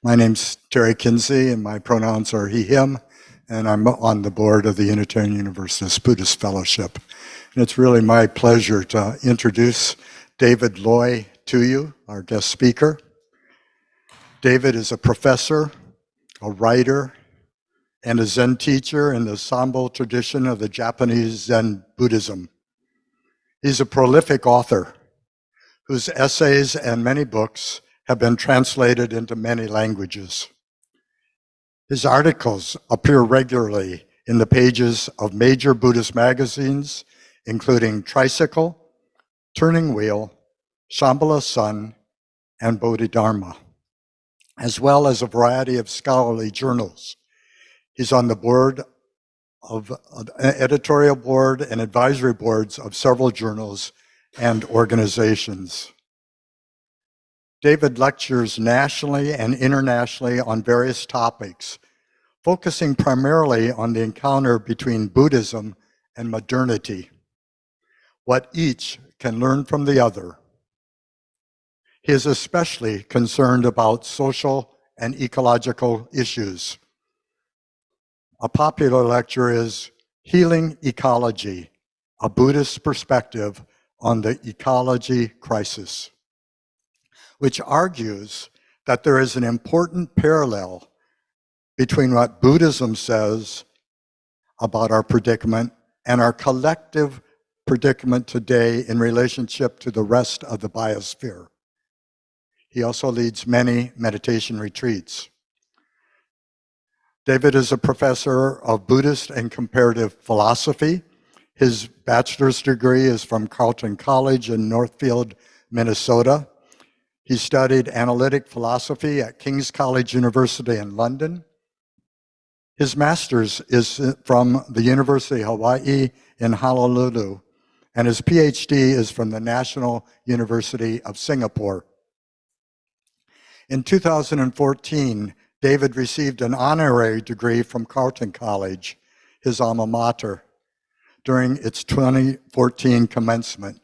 My name's Terry Kinsey, and my pronouns are he, him, and I'm on the board of the Unitarian Universalist Buddhist Fellowship. And it's really my pleasure to introduce David Loy to you, our guest speaker. David is a professor, a writer, and a Zen teacher in the Sanbo tradition of the Japanese Zen Buddhism. He's a prolific author whose essays and many books have been translated into many languages. His articles appear regularly in the pages of major Buddhist magazines, including Tricycle, Turning Wheel, Shambhala Sun, and Bodhidharma, as well as a variety of scholarly journals. He's on the board of editorial board and advisory boards of several journals and organizations. David lectures nationally and internationally on various topics, focusing primarily on the encounter between Buddhism and modernity, what each can learn from the other. He is especially concerned about social and ecological issues. A popular lecture is Healing Ecology, a Buddhist Perspective on the Ecological Crisis, which argues that there is an important parallel between what Buddhism says about our predicament and our collective predicament today in relationship to the rest of the biosphere. He also leads many meditation retreats. David is a professor of Buddhist and comparative philosophy. His bachelor's degree is from Carleton College in Northfield, Minnesota. He studied analytic philosophy at King's College University in London. His master's is from the University of Hawaii in Honolulu, and his PhD is from the National University of Singapore. In 2014, David received an honorary degree from Carleton College, his alma mater, during its 2014 commencement.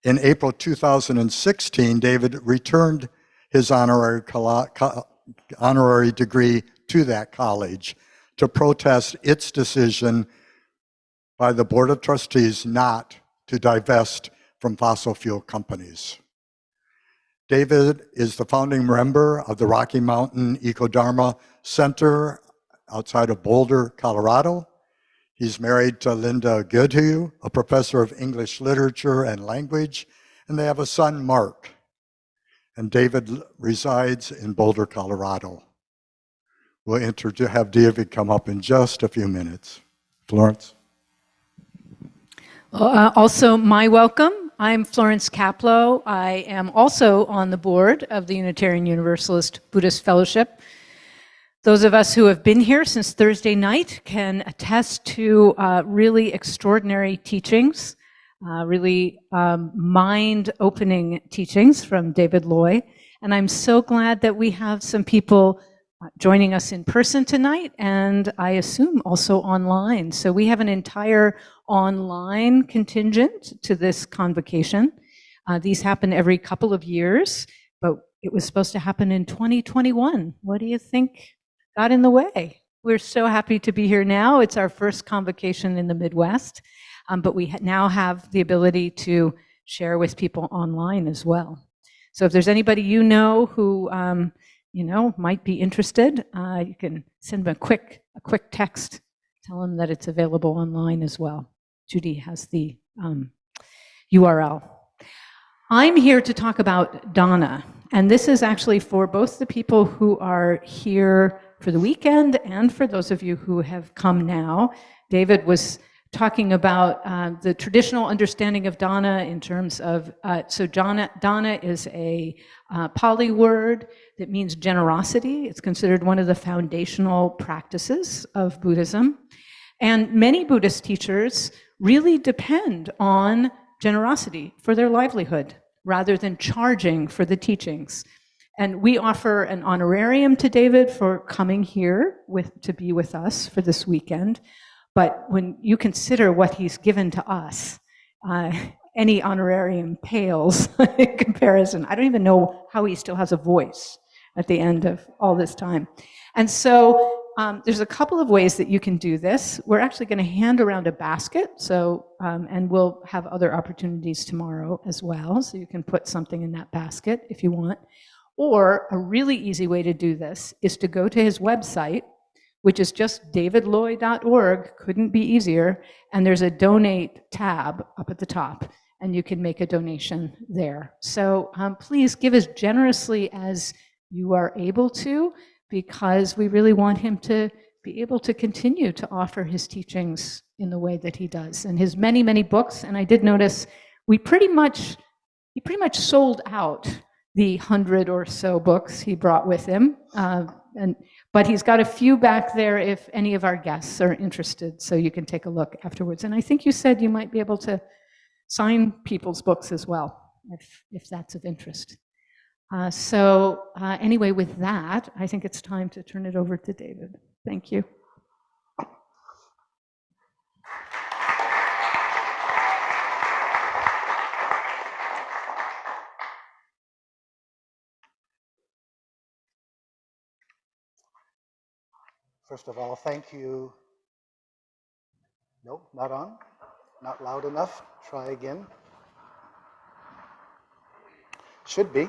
In April 2016, David returned his honorary degree to that college to protest its decision by the Board of Trustees not to divest from fossil fuel companies. David is the founding member of the Rocky Mountain Ecodharma Center outside of Boulder, Colorado. He's married to Linda Goodhue, a professor of English literature and language, and they have a son, Mark. And David resides in Boulder, Colorado. We'll have David come up in just a few minutes. Florence? Well, also, my welcome. I'm Florence Kaplow. I am also on the board of the Unitarian Universalist Buddhist Fellowship. Those of us who have been here since Thursday night can attest to really extraordinary teachings, really mind-opening teachings from David Loy. And I'm so glad that we have some people joining us in person tonight, and I assume also online. So we have an entire online contingent to this convocation. These happen every couple of years, but it was supposed to happen in 2021. What do you think got in the way? We're so happy to be here now. It's our first convocation in the Midwest, but we now have the ability to share with people online as well. So if there's anybody you know who might be interested, you can send them a quick text, tell them that it's available online as well. Judy has the URL. I'm here to talk about Dana, and this is actually for both the people who are here for the weekend and for those of you who have come now. David was talking about the traditional understanding of Dana in terms of, Dana is a Pali word that means generosity. It's considered one of the foundational practices of Buddhism. And many Buddhist teachers really depend on generosity for their livelihood rather than charging for the teachings. And we offer an honorarium to David for coming here to be with us for this weekend. But when you consider what he's given to us, any honorarium pales in comparison. I don't even know how he still has a voice at the end of all this time. And so there's a couple of ways that you can do this. We're actually going to hand around a basket, so and we'll have other opportunities tomorrow as well, so you can put something in that basket if you want. Or a really easy way to do this is to go to his website, which is just davidloy.org, couldn't be easier, and there's a donate tab up at the top, and you can make a donation there. So please give as generously as you are able to, because we really want him to be able to continue to offer his teachings in the way that he does. And his many, many books, and I did notice he pretty much sold out the 100 or so books he brought with him. But he's got a few back there if any of our guests are interested, so you can take a look afterwards. And I think you said you might be able to sign people's books as well, if that's of interest. Anyway, with that, I think it's time to turn it over to David. Thank you. First of all, thank you. Nope, not on. Not loud enough. Try again. Should be.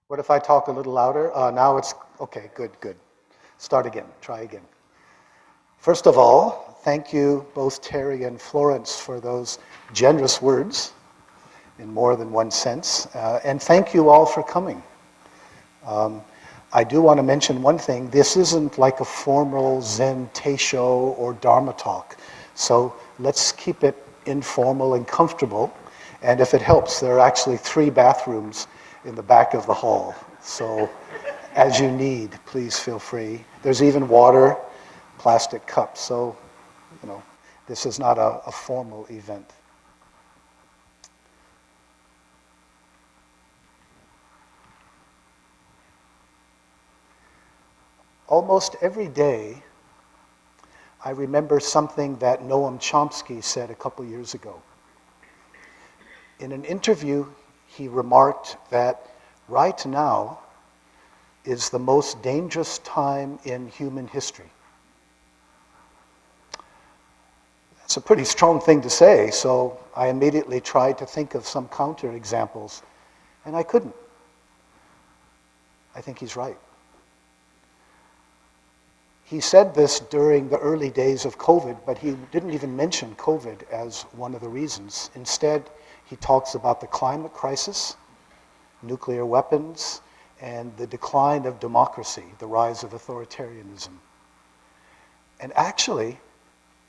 What if I talk a little louder? Now it's, okay, good. Start again, try again. First of all, thank you both Terry and Florence for those generous words in more than one sense. And thank you all for coming. I do want to mention one thing. This isn't like a formal Zen Teisho or Dharma talk. So let's keep it informal and comfortable. And if it helps, there are actually 3 bathrooms in the back of the hall. So as you need, please feel free. There's even water, plastic cups. So, this is not a formal event. Almost every day, I remember something that Noam Chomsky said a couple years ago. In an interview, he remarked that right now is the most dangerous time in human history. That's a pretty strong thing to say, so I immediately tried to think of some counter examples, and I couldn't. I think he's right. He said this during the early days of COVID, but he didn't even mention COVID as one of the reasons. Instead, he talks about the climate crisis, nuclear weapons, and the decline of democracy, the rise of authoritarianism. And actually,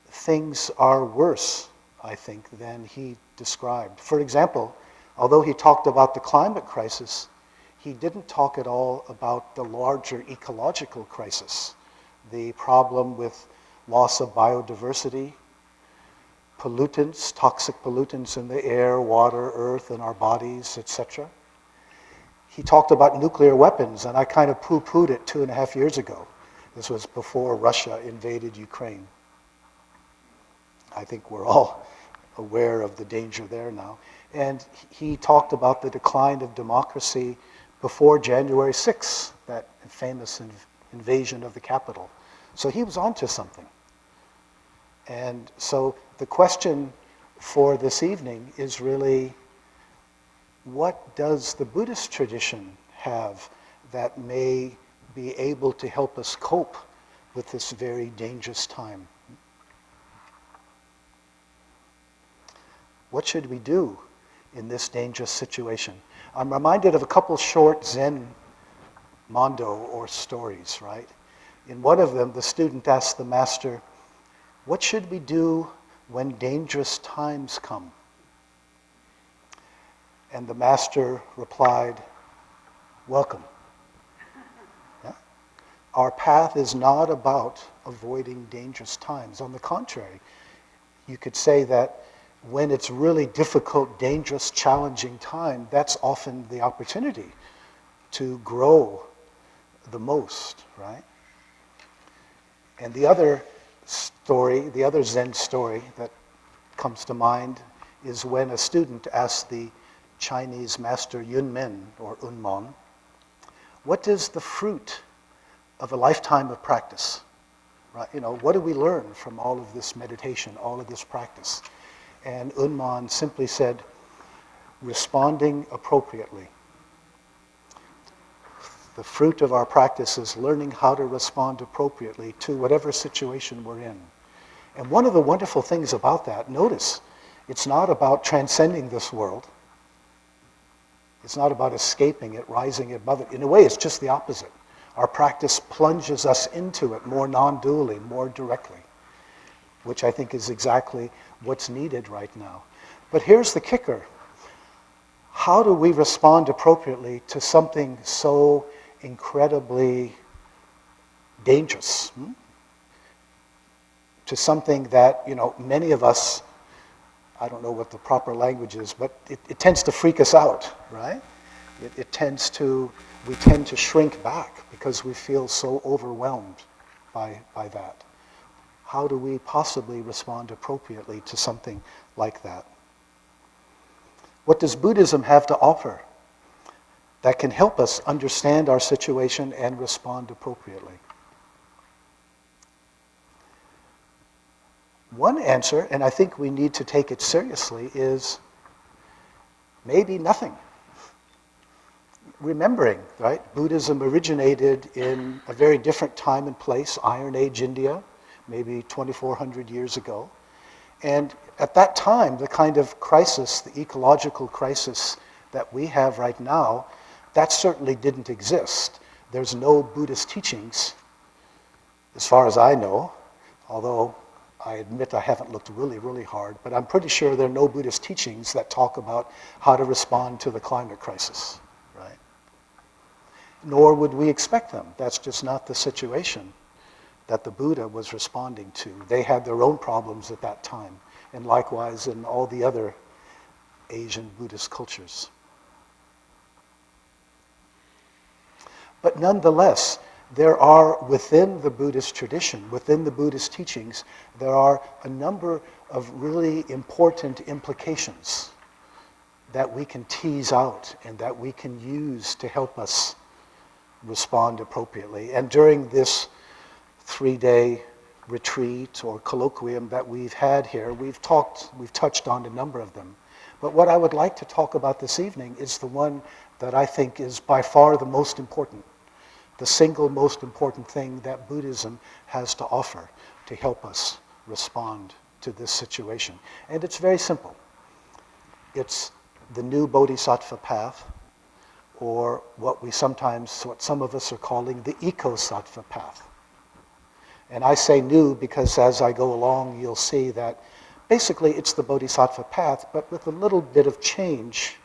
things are worse, I think, than he described. For example, although he talked about the climate crisis, he didn't talk at all about the larger ecological crisis, the problem with loss of biodiversity, pollutants, toxic pollutants in the air, water, earth, and our bodies, etc. He talked about nuclear weapons, and I kind of poo-pooed it 2.5 years ago. This was before Russia invaded Ukraine. I think we're all aware of the danger there now. And he talked about the decline of democracy before January 6th, that famous invasion of the Capitol. So he was onto something. And so the question for this evening is really, what does the Buddhist tradition have that may be able to help us cope with this very dangerous time? What should we do in this dangerous situation? I'm reminded of a couple short Zen mondo or stories, right? In one of them, the student asked the master, "What should we do when dangerous times come?" And the master replied, "Welcome." Yeah? Our path is not about avoiding dangerous times. On the contrary, you could say that when it's really difficult, dangerous, challenging time, that's often the opportunity to grow the most, right? And the other story, the other Zen story that comes to mind is when a student asked the Chinese master Yunmen, or Unmon, what is the fruit of a lifetime of practice? Right? What do we learn from all of this meditation, all of this practice? And Unman simply said, responding appropriately. The fruit of our practice is learning how to respond appropriately to whatever situation we're in. And one of the wonderful things about that, notice, it's not about transcending this world. It's not about escaping it, rising above it. In a way, it's just the opposite. Our practice plunges us into it more non-dually, more directly, which I think is exactly what's needed right now. But here's the kicker. How do we respond appropriately to something so incredibly dangerous? To something that, many of us, I don't know what the proper language is, but it tends to freak us out, right? We tend to shrink back because we feel so overwhelmed by that. How do we possibly respond appropriately to something like that? What does Buddhism have to offer that can help us understand our situation and respond appropriately? One answer, and I think we need to take it seriously, is maybe nothing. Remembering, right? Buddhism originated in a very different time and place, Iron Age India, maybe 2,400 years ago. And at that time, the kind of crisis, the ecological crisis that we have right now, that certainly didn't exist. There's no Buddhist teachings, as far as I know, although I admit I haven't looked really, really hard, but I'm pretty sure there are no Buddhist teachings that talk about how to respond to the climate crisis, right? Nor would we expect them. That's just not the situation that the Buddha was responding to. They had their own problems at that time, and likewise in all the other Asian Buddhist cultures. But nonetheless, there are, within the Buddhist tradition, within the Buddhist teachings, there are a number of really important implications that we can tease out and that we can use to help us respond appropriately. And during this 3-day retreat or colloquium that we've had here, we've touched on a number of them. But what I would like to talk about this evening is the one that I think is by far the most important. The single most important thing that Buddhism has to offer to help us respond to this situation. And it's very simple. It's the new Bodhisattva path, or what some of us are calling the Eco-sattva path. And I say new because as I go along, you'll see that basically it's the Bodhisattva path, but with a little bit of change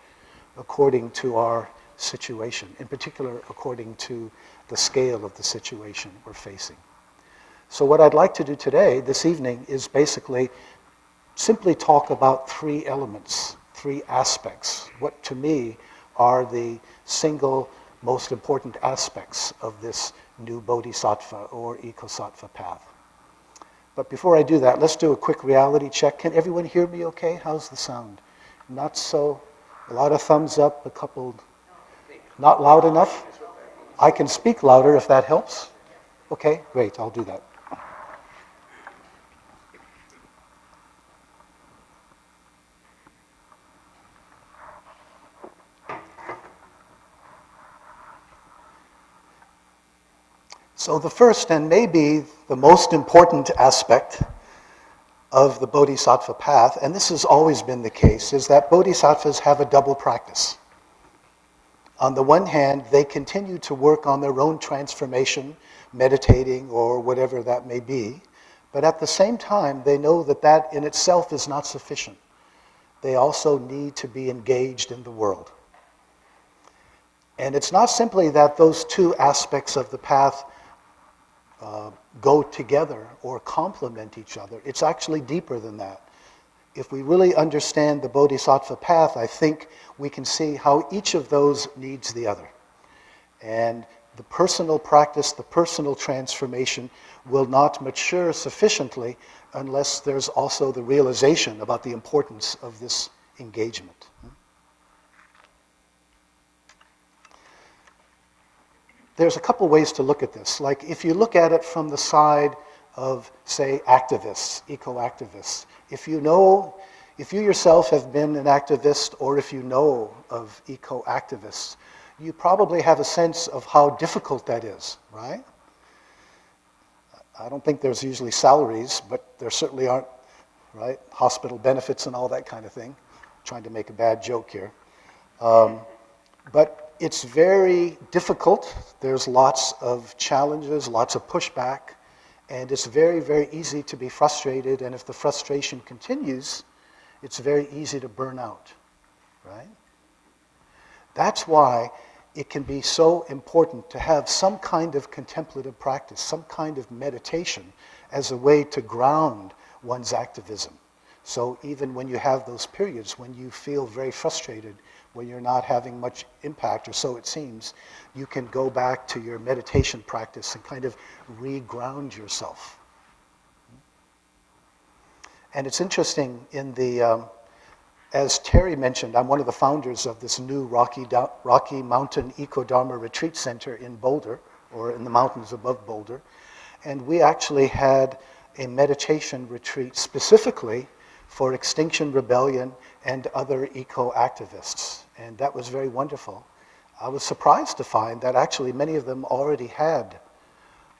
according to our situation, in particular according to the scale of the situation we're facing. So what I'd like to do today, this evening, is basically simply talk about 3 elements, 3 aspects, what to me are the single most important aspects of this new Bodhisattva or Eco-sattva path. But before I do that, let's do a quick reality check. Can everyone hear me okay? How's the sound? Not so, a lot of thumbs up, a couple, not loud enough? I can speak louder if that helps. Okay, great, I'll do that. So the first and maybe the most important aspect of the Bodhisattva path, and this has always been the case, is that Bodhisattvas have a double practice. On the one hand, they continue to work on their own transformation, meditating or whatever that may be, but at the same time, they know that that in itself is not sufficient. They also need to be engaged in the world. And it's not simply that those 2 aspects of the path go together or complement each other. It's actually deeper than that. If we really understand the Bodhisattva path, I think we can see how each of those needs the other. And the personal practice, the personal transformation will not mature sufficiently unless there's also the realization about the importance of this engagement. there's a couple ways to look at this. Like if you look at it from the side of, say, activists, eco-activists, if you yourself have been an activist or if you know of eco-activists, you probably have a sense of how difficult that is, right? I don't think there's usually salaries, but there certainly aren't, right? Hospital benefits and all that kind of thing. I'm trying to make a bad joke here. But it's very difficult. There's lots of challenges, lots of pushback, and it's very, very easy to be frustrated. And if the frustration continues, it's very easy to burn out, right? That's why it can be so important to have some kind of contemplative practice, some kind of meditation as a way to ground one's activism. So even when you have those periods when you feel very frustrated, when you're not having much impact, or so it seems, you can go back to your meditation practice and kind of re-ground yourself. And it's interesting, as Terry mentioned, I'm one of the founders of this new Rocky Mountain Ecodharma Retreat Center in Boulder, or in the mountains above Boulder. And we actually had a meditation retreat specifically for Extinction Rebellion and other eco-activists. And that was very wonderful. I was surprised to find that actually many of them already had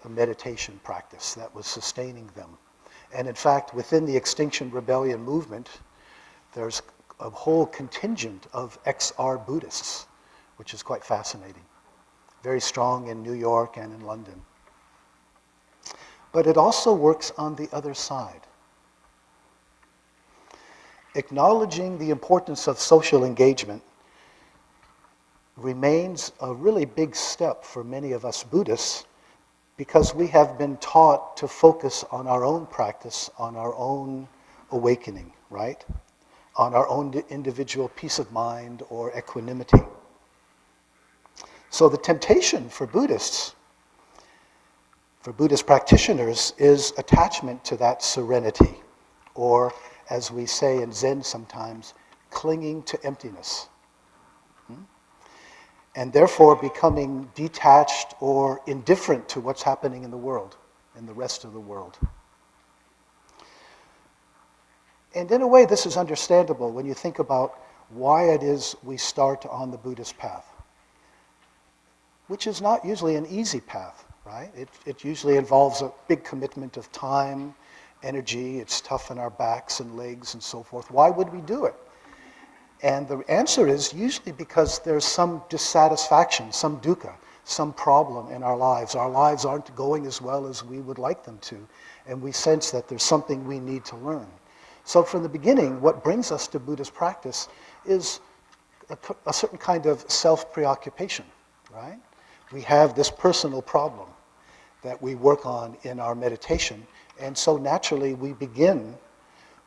a meditation practice that was sustaining them. And in fact, within the Extinction Rebellion movement, there's a whole contingent of XR Buddhists, which is quite fascinating. Very strong in New York and in London. But it also works on the other side. Acknowledging the importance of social engagement remains a really big step for many of us Buddhists, because we have been taught to focus on our own practice, on our own awakening, right? On our own individual peace of mind or equanimity. So the temptation for Buddhists, for Buddhist practitioners, is attachment to that serenity, or as we say in Zen sometimes, clinging to emptiness. And therefore becoming detached or indifferent to what's happening in the world, in the rest of the world. And in a way, this is understandable when you think about why it is we start on the Buddhist path, which is not usually an easy path, right? It usually involves a big commitment of time, energy, it's tough on our backs and legs and so forth. Why would we do it? And the answer is usually because there's some dissatisfaction, some dukkha, some problem in our lives. Our lives aren't going as well as we would like them to, and we sense that there's something we need to learn. So from the beginning, what brings us to Buddhist practice is a certain kind of self-preoccupation, right? We have this personal problem that we work on in our meditation, and so naturally we begin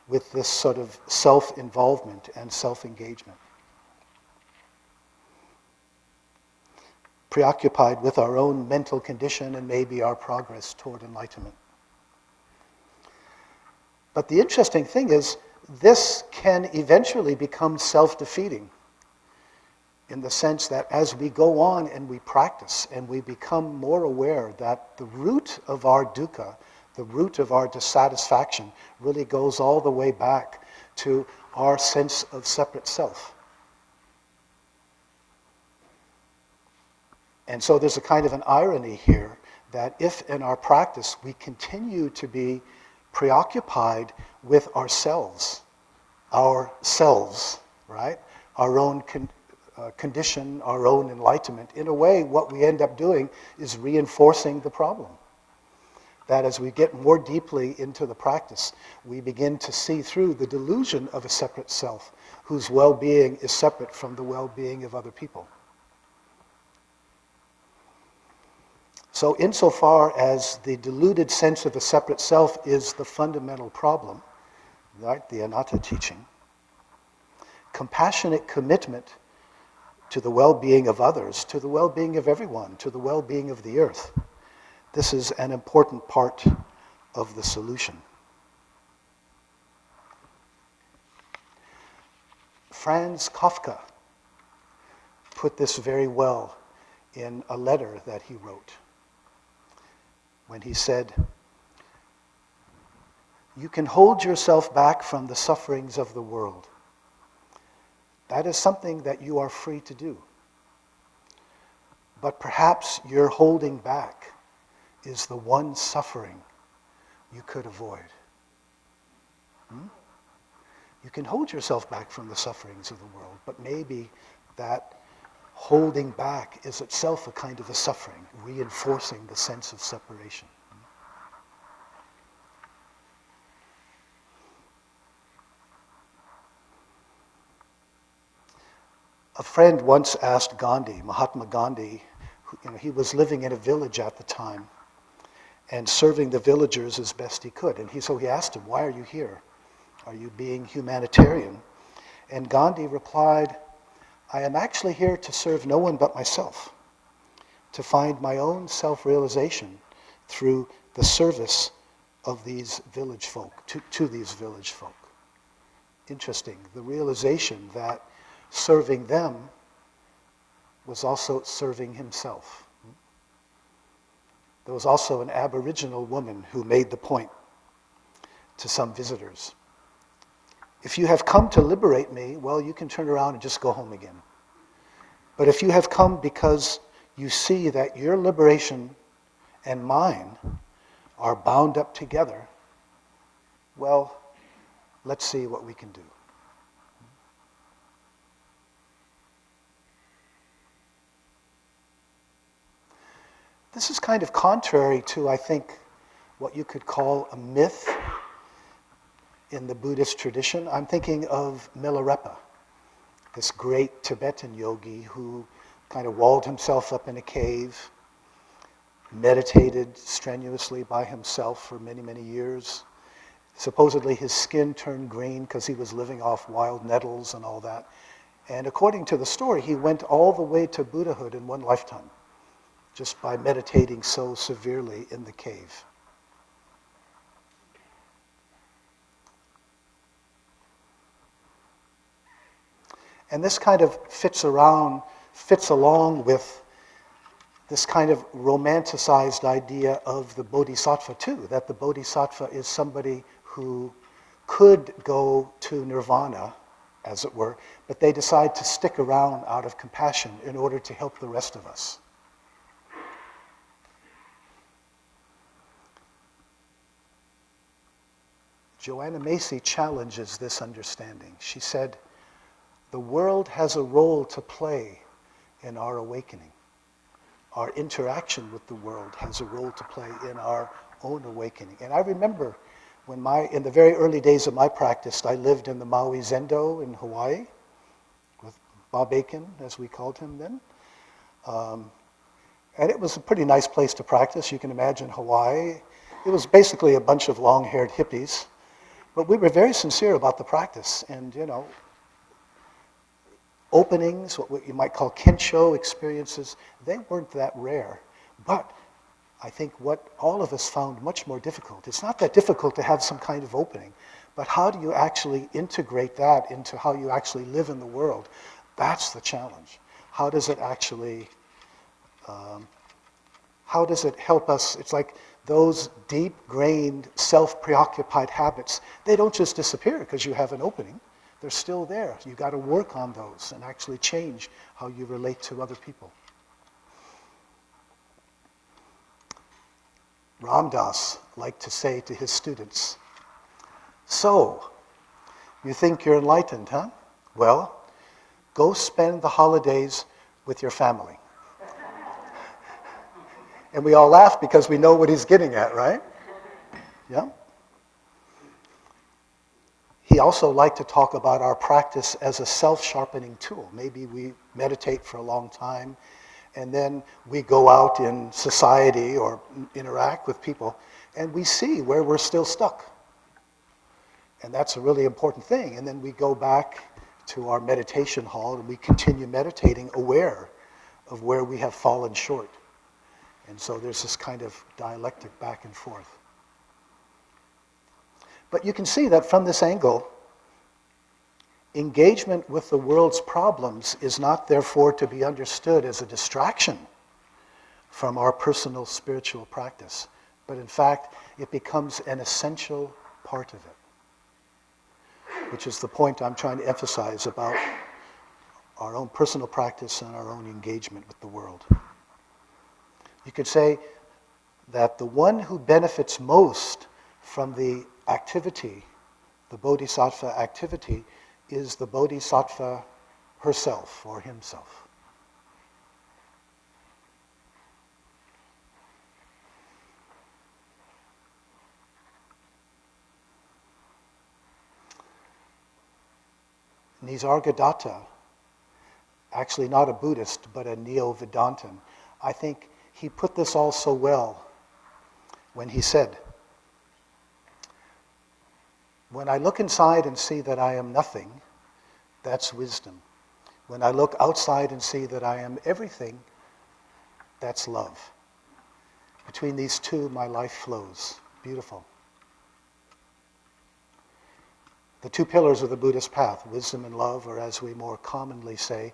with this sort of self-involvement and self-engagement. Preoccupied with our own mental condition and maybe our progress toward enlightenment. But the interesting thing is, this can eventually become self-defeating, in the sense that as we go on and we practice and we become more aware that the root of our dukkha, the root of our dissatisfaction, really goes all the way back to our sense of separate self. And so there's a kind of an irony here that if in our practice we continue to be preoccupied with ourselves, right? Our own condition, our own enlightenment, in a way what we end up doing is reinforcing the problem. That as we get more deeply into the practice, we begin to see through the delusion of a separate self, whose well-being is separate from the well-being of other people. So insofar as the deluded sense of a separate self is the fundamental problem, right, the anatta teaching, compassionate commitment to the well-being of others, to the well-being of everyone, to the well-being of the earth, this is an important part of the solution. Franz Kafka put this very well in a letter that he wrote when he said, "You can hold yourself back from the sufferings of the world. That is something that you are free to do. But perhaps your holding back is the one suffering you could avoid." You can hold yourself back from the sufferings of the world, but maybe that holding back is itself a kind of a suffering, reinforcing the sense of separation. A friend once asked Gandhi, Mahatma Gandhi, he was living in a village at the time and serving the villagers as best he could. And so he asked him, "Why are you here? Are you being humanitarian?" And Gandhi replied, "I am actually here to serve no one but myself, to find my own self-realization through the service of these village folk, to these village folk." Interesting, the realization that serving them was also serving himself. There was also an Aboriginal woman who made the point to some visitors, "If you have come to liberate me, well, you can turn around and just go home again. But if you have come because you see that your liberation and mine are bound up together, well, let's see what we can do." This is kind of contrary to, I think, what you could call a myth in the Buddhist tradition. I'm thinking of Milarepa, this great Tibetan yogi who kind of walled himself up in a cave, meditated strenuously by himself for many, many years. Supposedly his skin turned green because he was living off wild nettles and all that. And according to the story, he went all the way to Buddhahood in one lifetime, just by meditating so severely in the cave. And this kind of fits along with this kind of romanticized idea of the bodhisattva too, that the bodhisattva is somebody who could go to nirvana, as it were, but they decide to stick around out of compassion in order to help the rest of us. Joanna Macy challenges this understanding. She said, "The world has a role to play in our awakening. Our interaction with the world has a role to play in our own awakening." And I remember when in the very early days of my practice, I lived in the Maui Zendo in Hawaii with Bob Aiken, as we called him then. And it was a pretty nice place to practice. You can imagine Hawaii. It was basically a bunch of long-haired hippies. But we were very sincere about the practice. And, openings, what you might call kensho experiences, they weren't that rare. But I think what all of us found much more difficult, it's not that difficult to have some kind of opening, but how do you actually integrate that into how you actually live in the world? That's the challenge. How does it actually, how does it help us? It's like those deep-grained, self-preoccupied habits, they don't just disappear because you have an opening. They're still there. You've got to work on those and actually change how you relate to other people. Ram Dass liked to say to his students, "So, you think you're enlightened, huh? Well, go spend the holidays with your family." And we all laugh because we know what he's getting at, right? Yeah. He also liked to talk about our practice as a self-sharpening tool. Maybe we meditate for a long time, and then we go out in society or interact with people, and we see where we're still stuck. And that's a really important thing. And then we go back to our meditation hall, and we continue meditating, aware of where we have fallen short. And so there's this kind of dialectic back and forth. But you can see that from this angle, engagement with the world's problems is not therefore to be understood as a distraction from our personal spiritual practice, but in fact, it becomes an essential part of it, which is the point I'm trying to emphasize about our own personal practice and our own engagement with the world. You could say that the one who benefits most from the activity, the bodhisattva activity, is the bodhisattva herself or himself. Nisargadatta, actually not a Buddhist, but a Neo-Vedantin, I think he put this all so well when he said, when I look inside and see that I am nothing, that's wisdom. When I look outside and see that I am everything, that's love. Between these two, my life flows. Beautiful. The two pillars of the Buddhist path, wisdom and love, or as we more commonly say,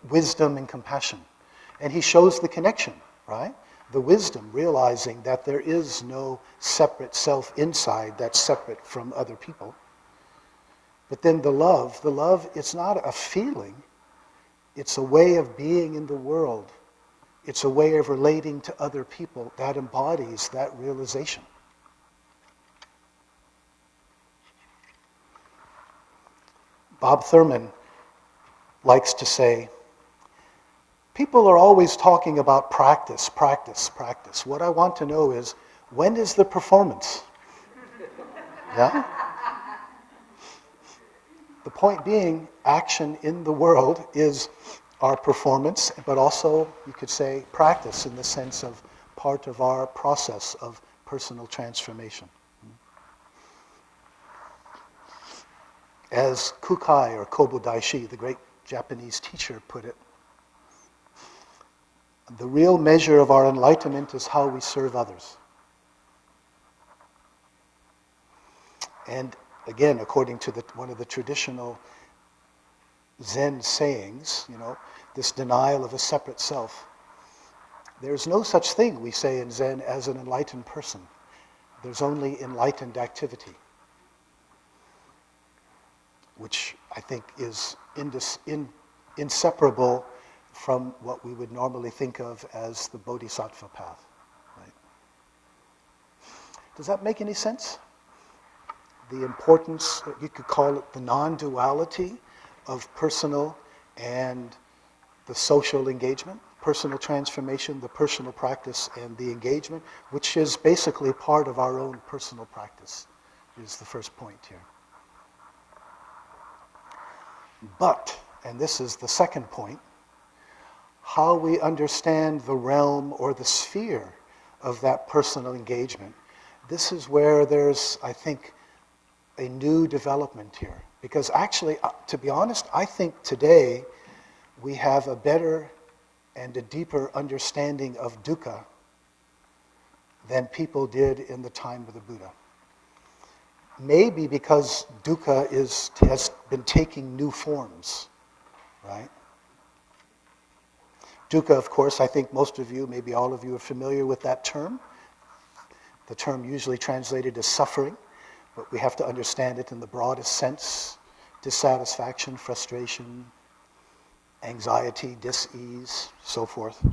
wisdom and compassion. And he shows the connection, right? The wisdom, realizing that there is no separate self inside that's separate from other people. But then the love, it's not a feeling, it's a way of being in the world. It's a way of relating to other people that embodies that realization. Bob Thurman likes to say, people are always talking about practice, practice, practice. What I want to know is, when is the performance? Yeah? The point being, action in the world is our performance, but also, you could say, practice in the sense of part of our process of personal transformation. As Kukai, or Kobo Daishi, the great Japanese teacher, put it, the real measure of our enlightenment is how we serve others. And again, according to one of the traditional Zen sayings, this denial of a separate self, there's no such thing, we say in Zen, as an enlightened person. There's only enlightened activity, which I think is inseparable from what we would normally think of as the bodhisattva path. Right? Does that make any sense? The importance, you could call it the non-duality of personal and the social engagement, personal transformation, the personal practice, and the engagement, which is basically part of our own personal practice, is the first point here. But, and this is the second point, how we understand the realm or the sphere of that personal engagement, this is where there's, I think, a new development here. Because actually, to be honest, I think today we have a better and a deeper understanding of dukkha than people did in the time of the Buddha. Maybe because dukkha has been taking new forms, right? Dukkha, of course, I think most of you, maybe all of you, are familiar with that term. The term usually translated as suffering, but we have to understand it in the broadest sense: dissatisfaction, frustration, anxiety, dis-ease, so forth.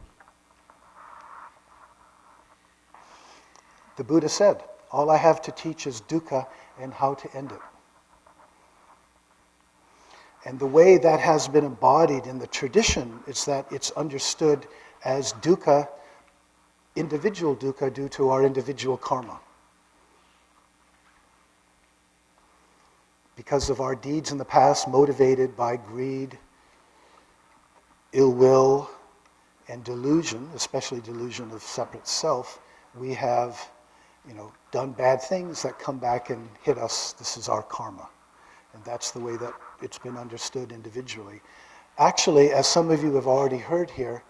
The Buddha said, all I have to teach is dukkha and how to end it. And the way that has been embodied in the tradition is that it's understood as dukkha, individual dukkha, due to our individual karma. Because of our deeds in the past motivated by greed, ill will, and delusion, especially delusion of separate self, we have, done bad things that come back and hit us. This is our karma. And that's the way that it's been understood individually. Actually, as some of you have already heard here,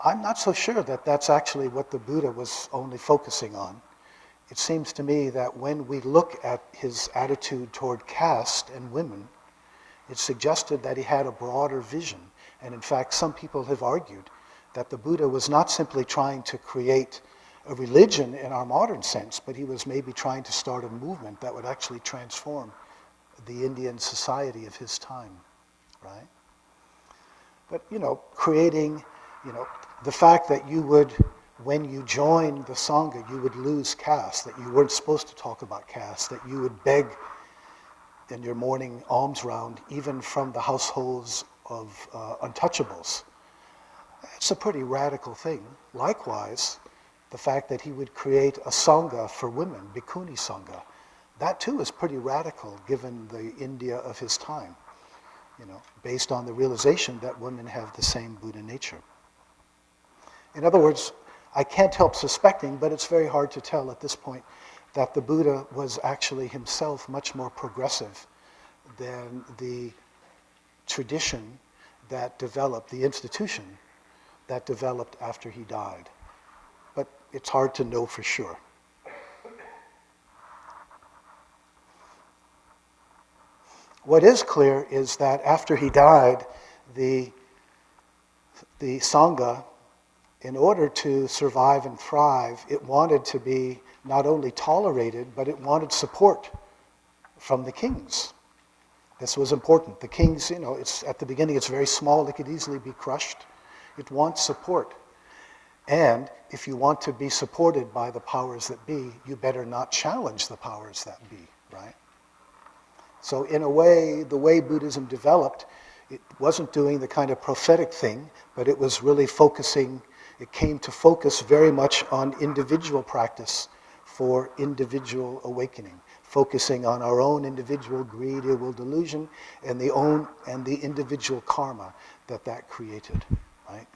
I'm not so sure that that's actually what the Buddha was only focusing on. It seems to me that when we look at his attitude toward caste and women, it suggested that he had a broader vision. And in fact, some people have argued that the Buddha was not simply trying to create a religion in our modern sense, but he was maybe trying to start a movement that would actually transform the Indian society of his time, right? But, creating, the fact that you would, when you joined the sangha, you would lose caste, that you weren't supposed to talk about caste, that you would beg in your morning alms round, even from the households of untouchables. It's a pretty radical thing. Likewise, the fact that he would create a sangha for women, bhikkhuni sangha, that too is pretty radical given the India of his time, based on the realization that women have the same Buddha nature. In other words, I can't help suspecting, but it's very hard to tell at this point, that the Buddha was actually himself much more progressive than the tradition that developed, the institution that developed after he died. But it's hard to know for sure. What is clear is that after he died, the Sangha, in order to survive and thrive, it wanted to be not only tolerated, but it wanted support from the kings. This was important. The kings, it's at the beginning, it's very small, it could easily be crushed. It wants support. And if you want to be supported by the powers that be, you better not challenge the powers that be, right? So in a way, the way Buddhism developed, it wasn't doing the kind of prophetic thing, but it was really focusing, it came to focus very much on individual practice for individual awakening, focusing on our own individual greed, ill will, delusion, and the individual karma that created, right?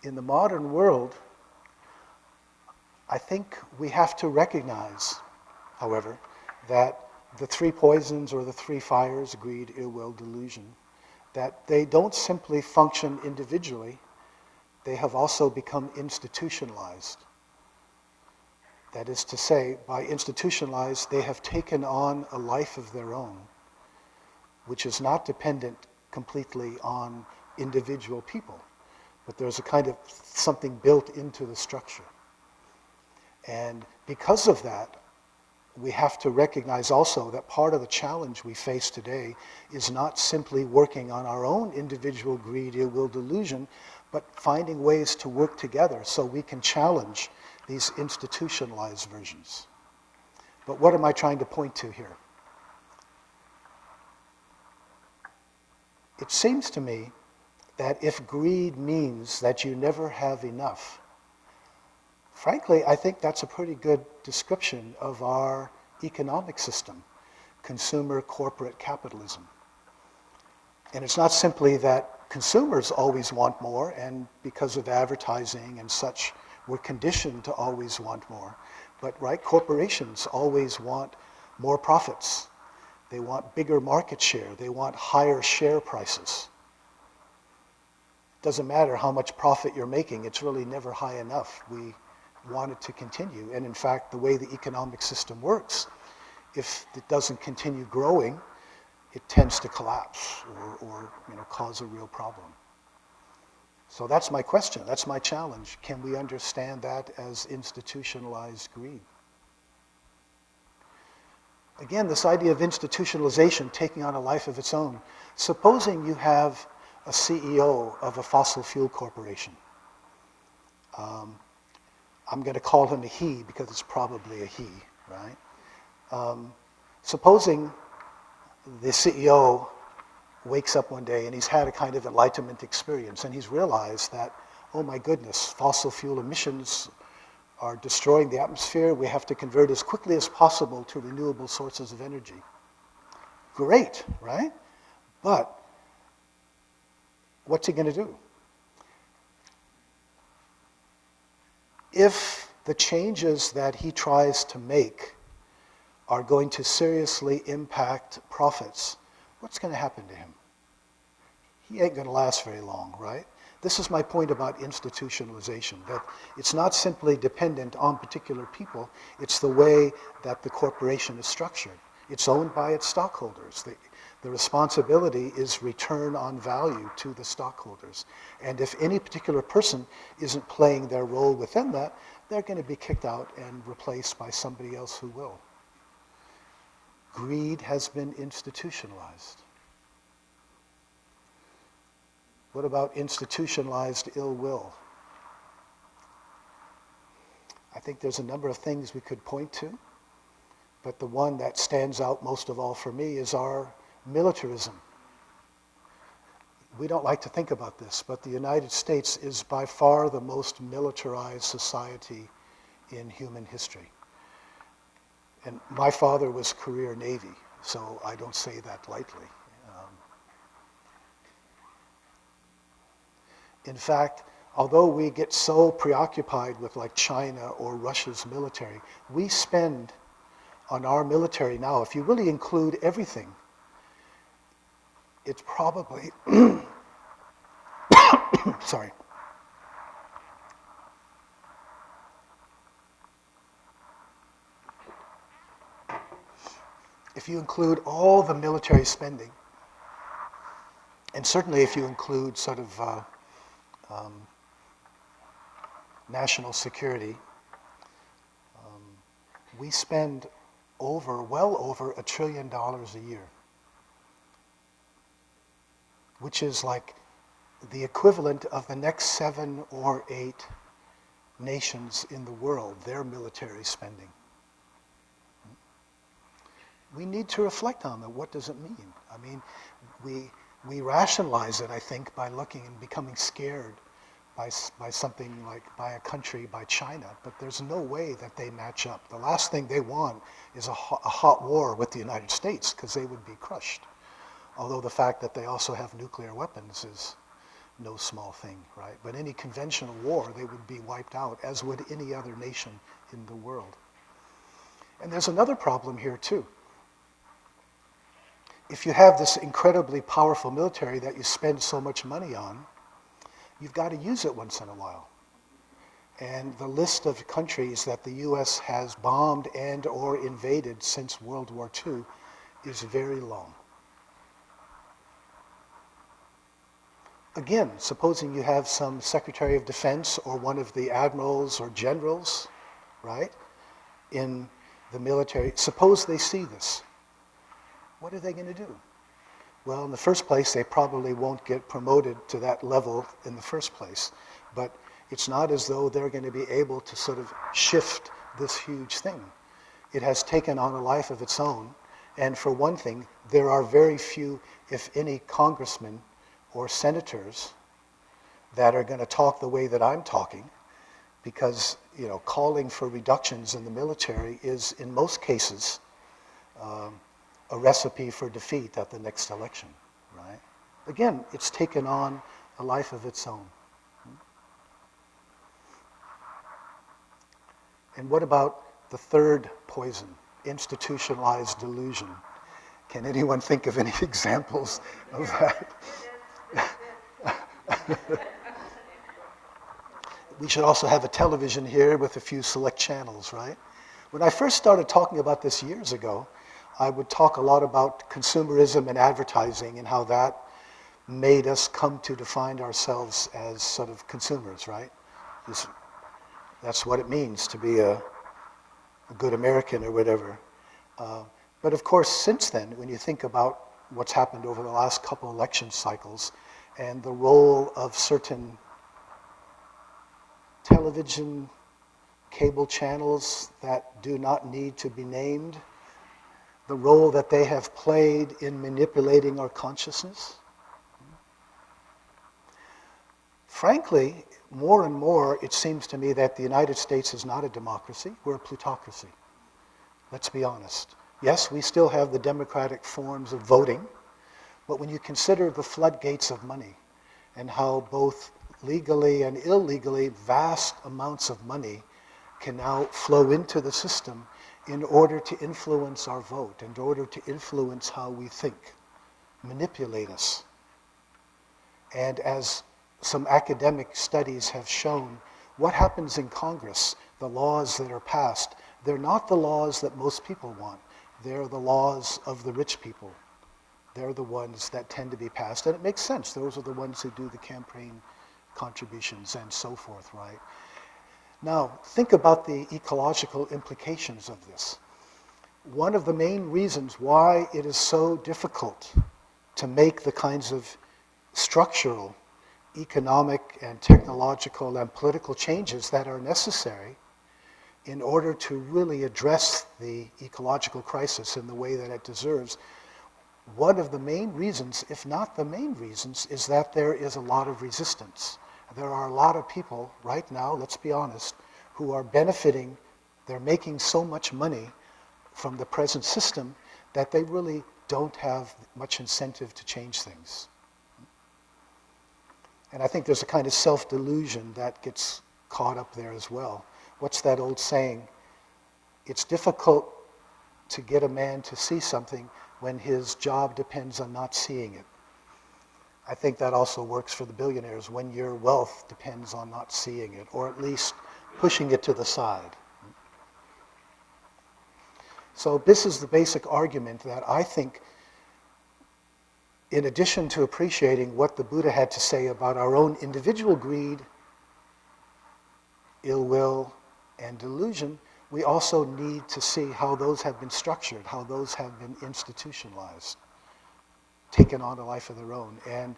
In the modern world, I think we have to recognize, however, that the three poisons or the three fires, greed, ill will, delusion, that they don't simply function individually, they have also become institutionalized. That is to say, by institutionalized, they have taken on a life of their own, which is not dependent completely on individual people. But there's a kind of something built into the structure. And because of that, we have to recognize also that part of the challenge we face today is not simply working on our own individual greed, ill will, delusion, but finding ways to work together so we can challenge these institutionalized versions. But what am I trying to point to here? It seems to me that if greed means that you never have enough, frankly, I think that's a pretty good description of our economic system, consumer corporate capitalism. And it's not simply that consumers always want more, and because of advertising and such, we're conditioned to always want more. But right, corporations always want more profits. They want bigger market share. They want higher share prices. Doesn't matter how much profit you're making, it's really never high enough. We want it to continue. And in fact, the way the economic system works, if it doesn't continue growing, it tends to collapse or cause a real problem. So that's my question, that's my challenge. Can we understand that as institutionalized greed? Again, this idea of institutionalization taking on a life of its own. Supposing you have a CEO of a fossil fuel corporation. I'm going to call him a he because it's probably a he, right? Supposing the CEO wakes up one day and he's had a kind of enlightenment experience and he's realized that, oh my goodness, fossil fuel emissions are destroying the atmosphere. We have to convert as quickly as possible to renewable sources of energy. Great, right? But what's he going to do? If the changes that he tries to make are going to seriously impact profits, what's going to happen to him? he ain't going to last very long, right? This is my point about institutionalization, that it's not simply dependent on particular people, it's the way that the corporation is structured. It's owned by its stockholders. The responsibility is return on value to the stockholders. And if any particular person isn't playing their role within that, they're going to be kicked out and replaced by somebody else who will. Greed has been institutionalized. What about institutionalized ill will? I think there's a number of things we could point to, but the one that stands out most of all for me is our militarism. We don't like to think about this, but the United States is by far the most militarized society in human history. And my father was career Navy, so I don't say that lightly. In fact, although we get so preoccupied with like China or Russia's military, we spend on our military now, if you really include everything, it's probably, sorry. If you include all the military spending, and certainly if you include sort of national security, we spend well over $1 trillion a year, which is like the equivalent of the next 7 or 8 nations in the world, their military spending. We need to reflect on that. What does it mean? I mean, we rationalize it, I think, by looking and becoming scared by something like, by a country, by China, but there's no way that they match up. The last thing they want is a hot war with the United States, because they would be crushed. Although the fact that they also have nuclear weapons is no small thing, right? But any conventional war, they would be wiped out, as would any other nation in the world. And there's another problem here too. If you have this incredibly powerful military that you spend so much money on, you've got to use it once in a while. And the list of countries that the US has bombed and or invaded since World War II is very long. Again, supposing you have some Secretary of Defense or one of the admirals or generals, right, in the military, suppose they see this. What are they going to do? Well, in the first place, they probably won't get promoted to that level in the first place. But it's not as though they're going to be able to sort of shift this huge thing. It has taken on a life of its own. And for one thing, there are very few, if any, congressmen or senators that are going to talk the way that I'm talking, because, you know, calling for reductions in the military is, in most cases, a recipe for defeat at the next election, right? Again, it's taken on a life of its own. And what about the third poison, institutionalized delusion? Can anyone think of any examples of that? We should also have a television here with a few select channels, right? When I first started talking about this years ago, I would talk a lot about consumerism and advertising and how that made us come to define ourselves as sort of consumers, right? That's what it means to be a good American or whatever. But of course, since then, when you think about what's happened over the last couple election cycles and the role of certain television, cable channels that do not need to be named, the role that they have played in manipulating our consciousness. Frankly, more and more, it seems to me that the United States is not a democracy, we're a plutocracy. Let's be honest. Yes, we still have the democratic forms of voting, but when you consider the floodgates of money and how both legally and illegally vast amounts of money can now flow into the system in order to influence our vote, in order to influence how we think, manipulate us. And as some academic studies have shown, what happens in Congress, the laws that are passed, they're not the laws that most people want. They're the laws of the rich people. They're the ones that tend to be passed. And it makes sense. Those are the ones who do the campaign contributions and so forth, right? Now, think about the ecological implications of this. One of the main reasons why it is so difficult to make the kinds of structural, economic, and technological and political changes that are necessary in order to really address the ecological crisis in the way that it deserves, one of the main reasons, if not the main reasons, is that there is a lot of resistance. There are a lot of people right now, let's be honest, who are benefiting. They're making so much money from the present system that they really don't have much incentive to change things. And I think there's a kind of self-delusion that gets caught up there as well. What's that old saying? It's difficult to get a man to see something when his job depends on not seeing it. I think that also works for the billionaires when your wealth depends on not seeing it, or at least pushing it to the side. So this is the basic argument that I think, in addition to appreciating what the Buddha had to say about our own individual greed, ill will, and delusion, we also need to see how those have been structured, how those have been institutionalized, taken on a life of their own. And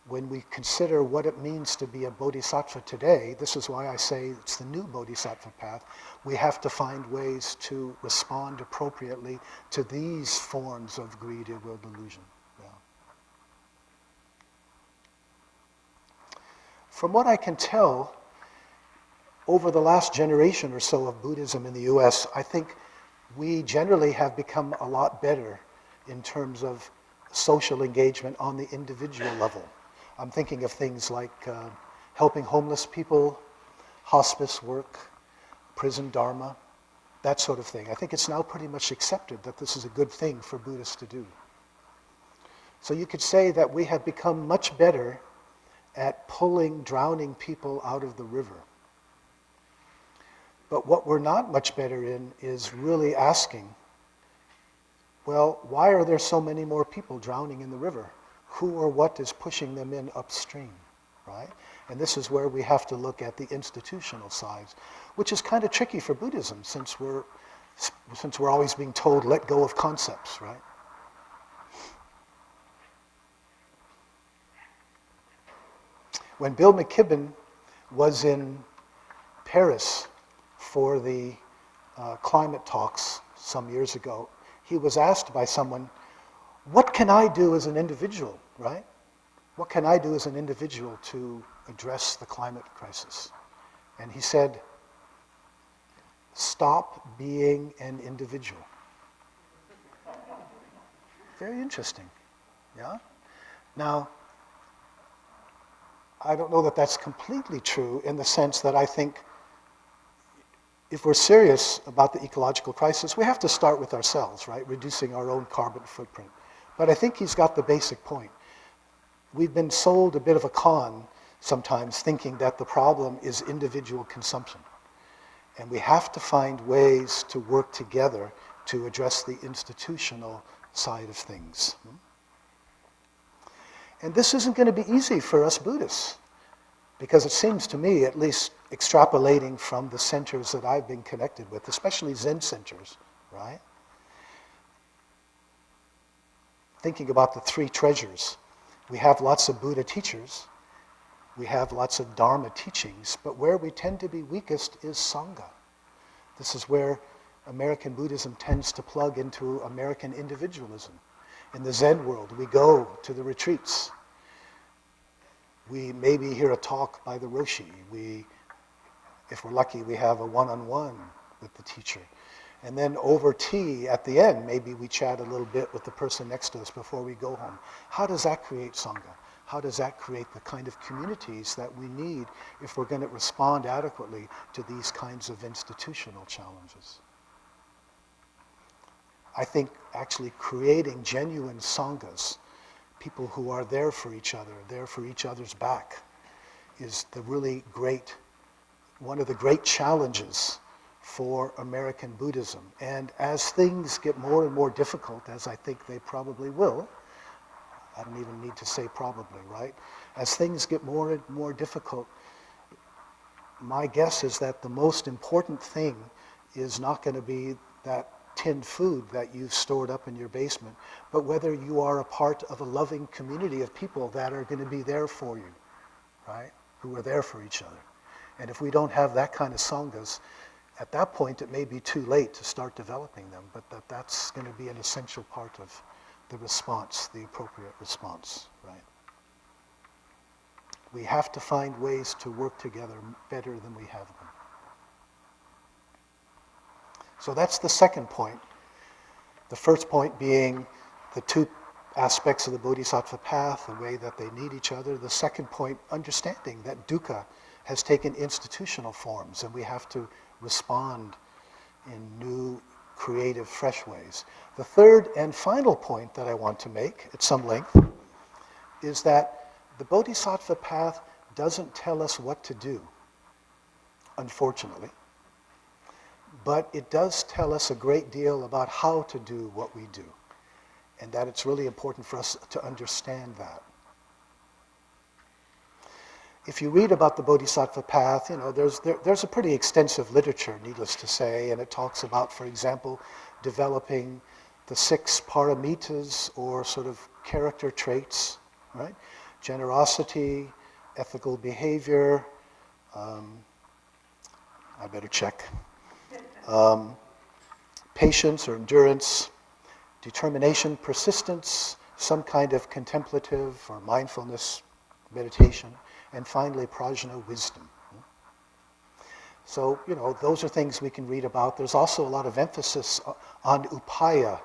when we consider what it means to be a bodhisattva today, this is why I say it's the new bodhisattva path, we have to find ways to respond appropriately to these forms of greed, ill will, delusion. Yeah. From what I can tell, over the last generation or so of Buddhism in the US, I think we generally have become a lot better in terms of social engagement on the individual level. I'm thinking of things like helping homeless people, hospice work, prison dharma, that sort of thing. I think it's now pretty much accepted that this is a good thing for Buddhists to do. So you could say that we have become much better at pulling drowning people out of the river. But what we're not much better in is really asking, well, why are there so many more people drowning in the river? Who or what is pushing them in upstream, right? And this is where we have to look at the institutional sides, which is kind of tricky for Buddhism since we're always being told, let go of concepts, right? When Bill McKibben was in Paris for the climate talks some years ago, he was asked by someone, what can I do as an individual, right? What can I do as an individual to address the climate crisis? And he said, stop being an individual. Very interesting, yeah? Now, I don't know that that's completely true in the sense that I think if we're serious about the ecological crisis, we have to start with ourselves, right? Reducing our own carbon footprint. But I think he's got the basic point. We've been sold a bit of a con sometimes thinking that the problem is individual consumption. And we have to find ways to work together to address the institutional side of things. And this isn't going to be easy for us Buddhists, because it seems to me, at least extrapolating from the centers that I've been connected with, especially Zen centers, right? Thinking about the three treasures. We have lots of Buddha teachers. We have lots of Dharma teachings, but where we tend to be weakest is sangha. This is where American Buddhism tends to plug into American individualism. In the Zen world, we go to the retreats. We maybe hear a talk by the Roshi. If we're lucky, we have a one-on-one with the teacher. And then over tea at the end, maybe we chat a little bit with the person next to us before we go home. How does that create sangha? How does that create the kind of communities that we need if we're going to respond adequately to these kinds of institutional challenges? I think actually creating genuine sanghas, people who are there for each other, there for each other's back, is the really great, one of the great challenges for American Buddhism. And as things get more and more difficult, as I think they probably will, I don't even need to say probably, right? As things get more and more difficult, my guess is that the most important thing is not going to be that tinned food that you've stored up in your basement, but whether you are a part of a loving community of people that are going to be there for you, right? Who are there for each other. And if we don't have that kind of sanghas, at that point it may be too late to start developing them, but that's going to be an essential part of the response, the appropriate response, right? We have to find ways to work together better than we have them. So that's the second point. The first point being the two aspects of the Bodhisattva path, the way that they need each other. The second point, understanding that dukkha has taken institutional forms and we have to respond in new, creative, fresh ways. The third and final point that I want to make at some length is that the Bodhisattva path doesn't tell us what to do, unfortunately, but it does tell us a great deal about how to do what we do, and that it's really important for us to understand that. If you read about the Bodhisattva path, there's a pretty extensive literature, needless to say, and it talks about, for example, developing the 6 paramitas, or sort of character traits, right? Generosity, ethical behavior, I better check, patience or endurance, determination, persistence, some kind of contemplative or mindfulness meditation, and finally prajna, wisdom. So, those are things we can read about. There's also a lot of emphasis on upaya,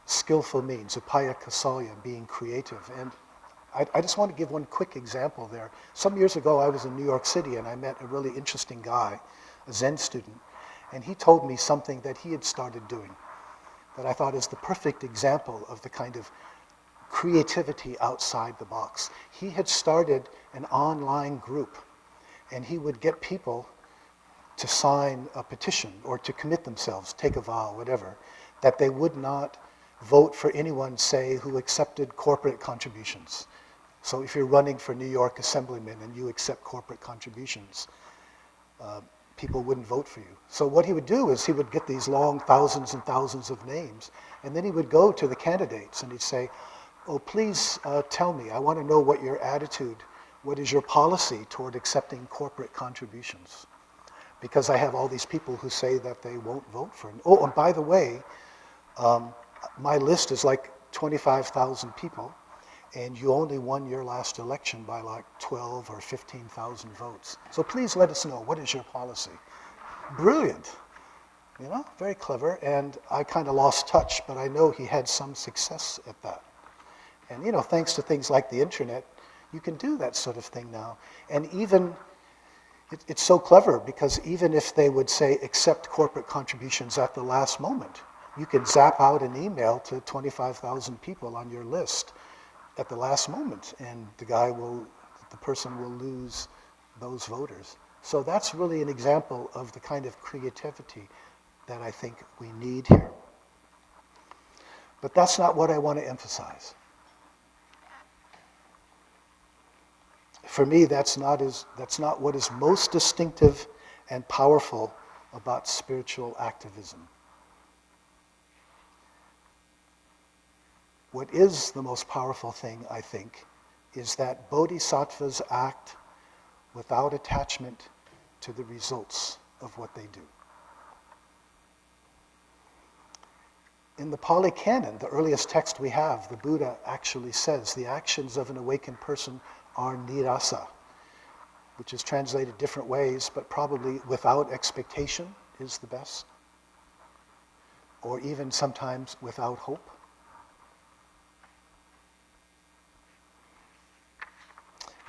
skillful means, upaya kasalya, being creative. And I just want to give one quick example there. Some years ago, I was in New York City and I met a really interesting guy, a Zen student, and he told me something that he had started doing that I thought is the perfect example of the kind of creativity outside the box. He had started an online group, and he would get people to sign a petition or to commit themselves, take a vow, whatever, that they would not vote for anyone, say, who accepted corporate contributions. So if you're running for New York Assemblyman and you accept corporate contributions, people wouldn't vote for you. So what he would do is he would get these long thousands and thousands of names, and then he would go to the candidates and he'd say, oh, please tell me, I want to know what your attitude, what is your policy toward accepting corporate contributions? Because I have all these people who say that they won't vote for me. Oh, and by the way, my list is like 25,000 people, and you only won your last election by like 12 or 15,000 votes. So please let us know, what is your policy? Brilliant, very clever, and I kind of lost touch, but I know he had some success at that. And thanks to things like the internet, you can do that sort of thing now. And even, it's so clever, because even if they would say accept corporate contributions at the last moment, you could zap out an email to 25,000 people on your list at the last moment, and the person will lose those voters. So that's really an example of the kind of creativity that I think we need here. But that's not what I want to emphasize. For me, that's not what is most distinctive and powerful about spiritual activism. What is the most powerful thing, I think, is that bodhisattvas act without attachment to the results of what they do. In the Pali Canon, the earliest text we have, the Buddha actually says the actions of an awakened person are nirasa, which is translated different ways, but probably without expectation is the best, or even sometimes without hope.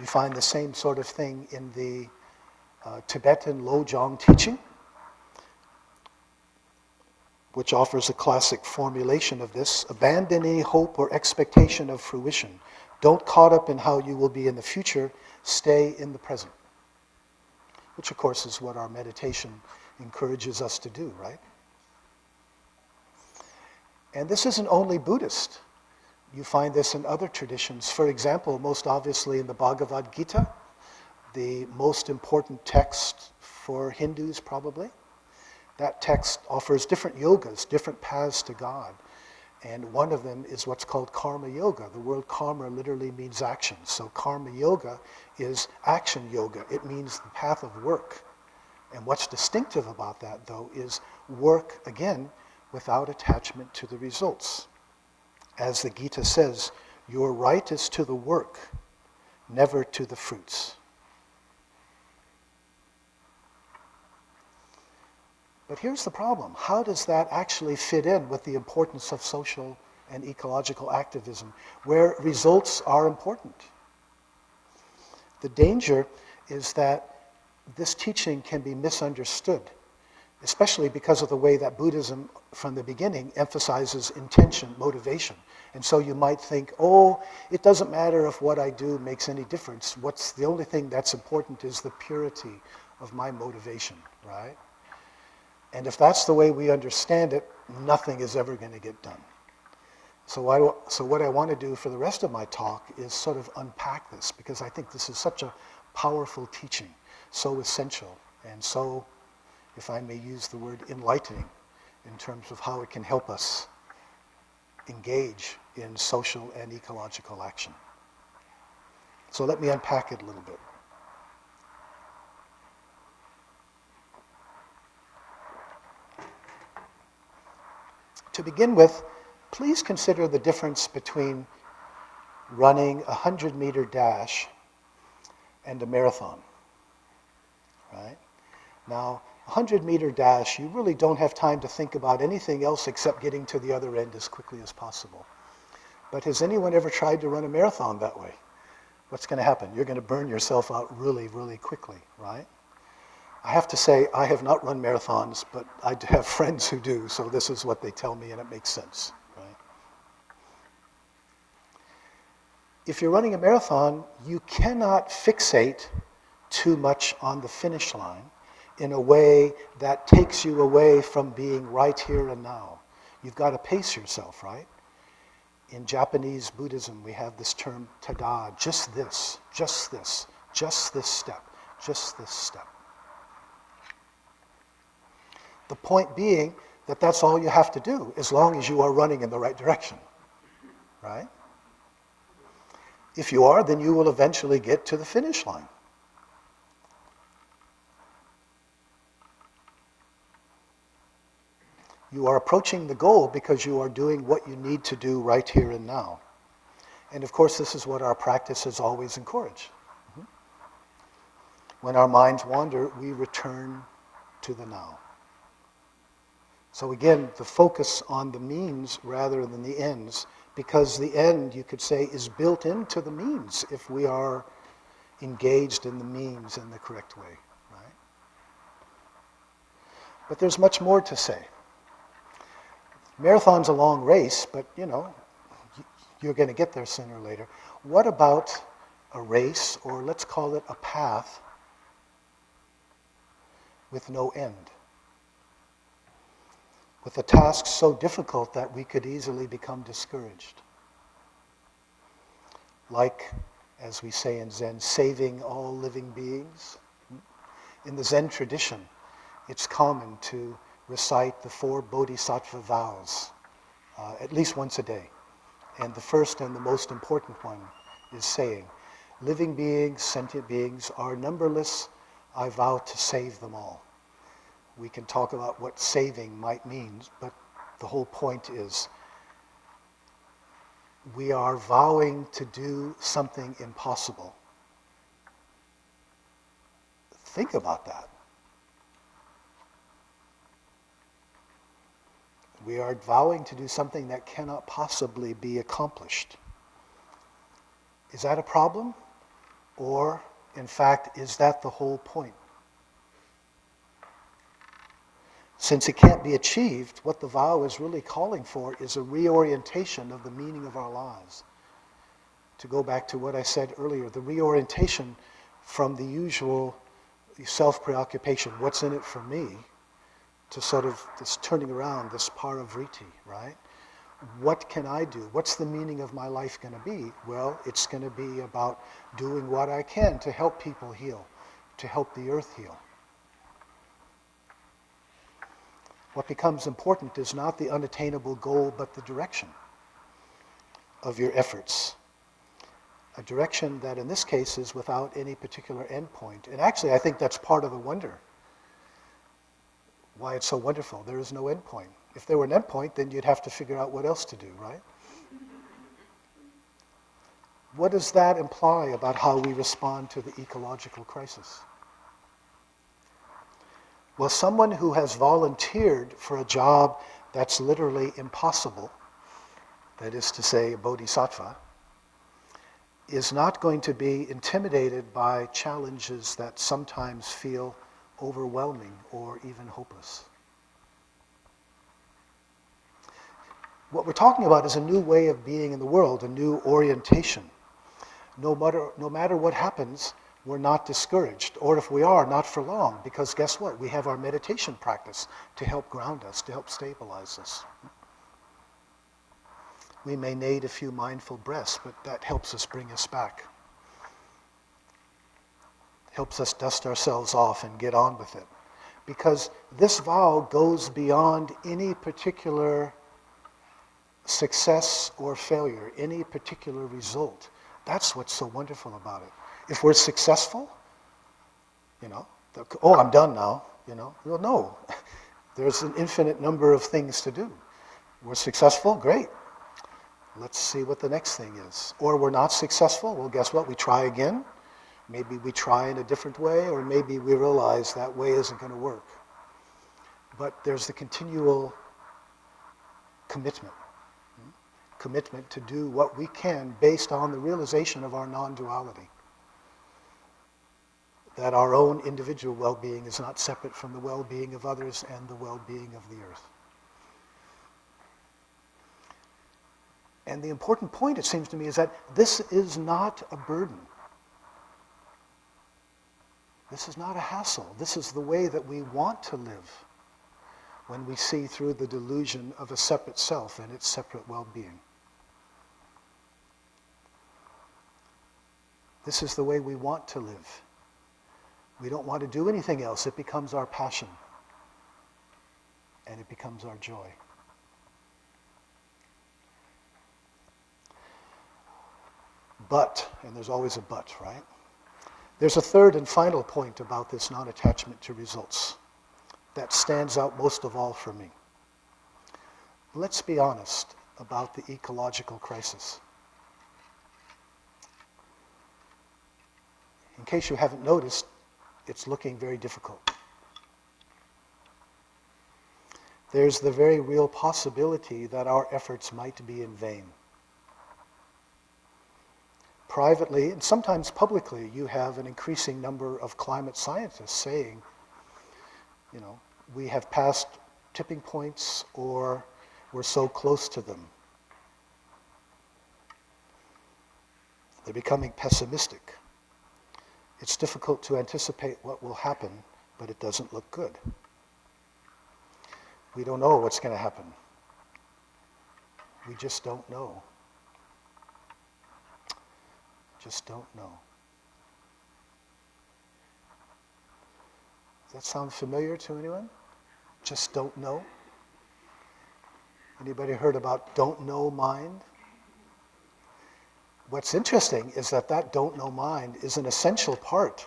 You find the same sort of thing in the Tibetan Lojong teaching. which offers a classic formulation of this: abandon any hope or expectation of fruition. Don't caught up in how you will be in the future, stay in the present. Which of course is what our meditation encourages us to do, right? And this isn't only Buddhist. You find this in other traditions. For example, most obviously in the Bhagavad Gita, the most important text for Hindus probably. That text offers different yogas, different paths to God. And one of them is what's called karma yoga. The word karma literally means action. So karma yoga is action yoga. It means the path of work. And what's distinctive about that, though, is work, again, without attachment to the results. As the Gita says, your right is to the work, never to the fruits. But here's the problem. How does that actually fit in with the importance of social and ecological activism, where results are important? The danger is that this teaching can be misunderstood, especially because of the way that Buddhism from the beginning emphasizes intention, motivation. And so you might think, oh, it doesn't matter if what I do makes any difference. The only thing that's important is the purity of my motivation, right? And if that's the way we understand it, nothing is ever going to get done. So what I want to do for the rest of my talk is sort of unpack this, because I think this is such a powerful teaching, so essential, and so, if I may use the word, enlightening in terms of how it can help us engage in social and ecological action. So let me unpack it a little bit. To begin with, please consider the difference between running a 100-meter dash and a marathon, right? Now, a 100-meter dash, you really don't have time to think about anything else except getting to the other end as quickly as possible. But has anyone ever tried to run a marathon that way? What's going to happen? You're going to burn yourself out really, really quickly, right? I have to say, I have not run marathons, but I have friends who do, so this is what they tell me, and it makes sense, right? If you're running a marathon, you cannot fixate too much on the finish line in a way that takes you away from being right here and now. You've got to pace yourself, right? In Japanese Buddhism, we have this term tada, just this, just this, just this step, just this step. The point being that that's all you have to do as long as you are running in the right direction, right? If you are, then you will eventually get to the finish line. You are approaching the goal because you are doing what you need to do right here and now. And of course, this is what our practice has always encouraged. When our minds wander, we return to the now. So again, the focus on the means rather than the ends, because the end, you could say, is built into the means if we are engaged in the means in the correct way, right? But there's much more to say. Marathon's a long race, but you're going to get there sooner or later. What about a race, or let's call it a path, with no end? With a task so difficult that we could easily become discouraged. Like, as we say in Zen, saving all living beings. In the Zen tradition, it's common to recite the 4 bodhisattva vows at least once a day. And the first and the most important one is saying, living beings, sentient beings are numberless, I vow to save them all. We can talk about what saving might mean, but the whole point is we are vowing to do something impossible. Think about that. We are vowing to do something that cannot possibly be accomplished. Is that a problem? Or, in fact, is that the whole point? Since it can't be achieved, what the vow is really calling for is a reorientation of the meaning of our lives. To go back to what I said earlier, the reorientation from the usual self-preoccupation, what's in it for me, to sort of this turning around, this paravriti, right? What can I do? What's the meaning of my life going to be? Well, it's going to be about doing what I can to help people heal, to help the earth heal. What becomes important is not the unattainable goal, but the direction of your efforts. A direction that in this case is without any particular endpoint. And actually, I think that's part of the wonder. Why it's so wonderful. There is no endpoint. If there were an endpoint, then you'd have to figure out what else to do, right? What does that imply about how we respond to the ecological crisis? Well, someone who has volunteered for a job that's literally impossible, that is to say, a bodhisattva, is not going to be intimidated by challenges that sometimes feel overwhelming or even hopeless. What we're talking about is a new way of being in the world, a new orientation. No matter what happens, we're not discouraged, or if we are, not for long, because guess what? We have our meditation practice to help ground us, to help stabilize us. We may need a few mindful breaths, but that helps us bring us back. Helps us dust ourselves off and get on with it. Because this vow goes beyond any particular success or failure, any particular result. That's what's so wonderful about it. If we're successful, oh, I'm done now, Well, no. There's an infinite number of things to do. We're successful, great. Let's see what the next thing is. Or we're not successful, well, guess what? We try again. Maybe we try in a different way, or maybe we realize that way isn't going to work. But there's the continual commitment to do what we can based on the realization of our non-duality. That our own individual well-being is not separate from the well-being of others and the well-being of the earth. And the important point, it seems to me, is that this is not a burden. This is not a hassle. This is the way that we want to live when we see through the delusion of a separate self and its separate well-being. This is the way we want to live. We don't want to do anything else. It becomes our passion. And it becomes our joy. But, and there's always a but, right? There's a third and final point about this non-attachment to results that stands out most of all for me. Let's be honest about the ecological crisis. In case you haven't noticed, it's looking very difficult. There's the very real possibility that our efforts might be in vain. Privately, and sometimes publicly, you have an increasing number of climate scientists saying, we have passed tipping points or we're so close to them. They're becoming pessimistic. It's difficult to anticipate what will happen, but it doesn't look good. We don't know what's going to happen. We just don't know. Just don't know. Does that sound familiar to anyone? Just don't know? Anybody heard about don't know mind? What's interesting is that don't know mind is an essential part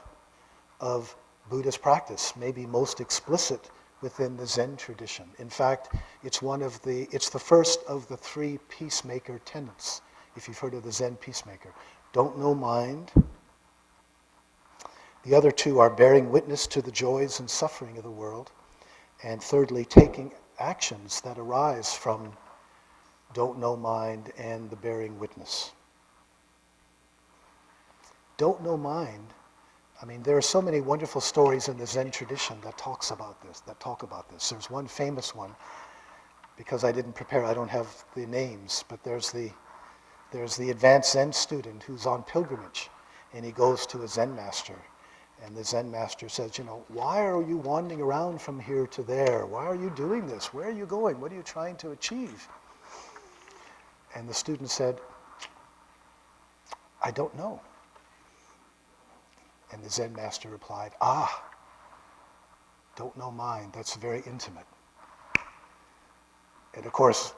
of Buddhist practice, maybe most explicit within the Zen tradition. In fact, it's the first of the 3 peacemaker tenets, if you've heard of the Zen peacemaker. Don't know mind. The other 2 are bearing witness to the joys and suffering of the world. And thirdly, taking actions that arise from don't know mind and the bearing witness. Don't know mind I mean, there are so many wonderful stories in the Zen tradition that talk about this. There's one famous one, because I didn't prepare, I don't have the names, but there's the advanced Zen student who's on pilgrimage, and he goes to a Zen master, and the Zen master says, why are you wandering around from here to there? Why are you doing this? Where are you going? What are you trying to achieve? And the student said, I don't know. And the Zen master replied, don't know mind, that's very intimate. And of course,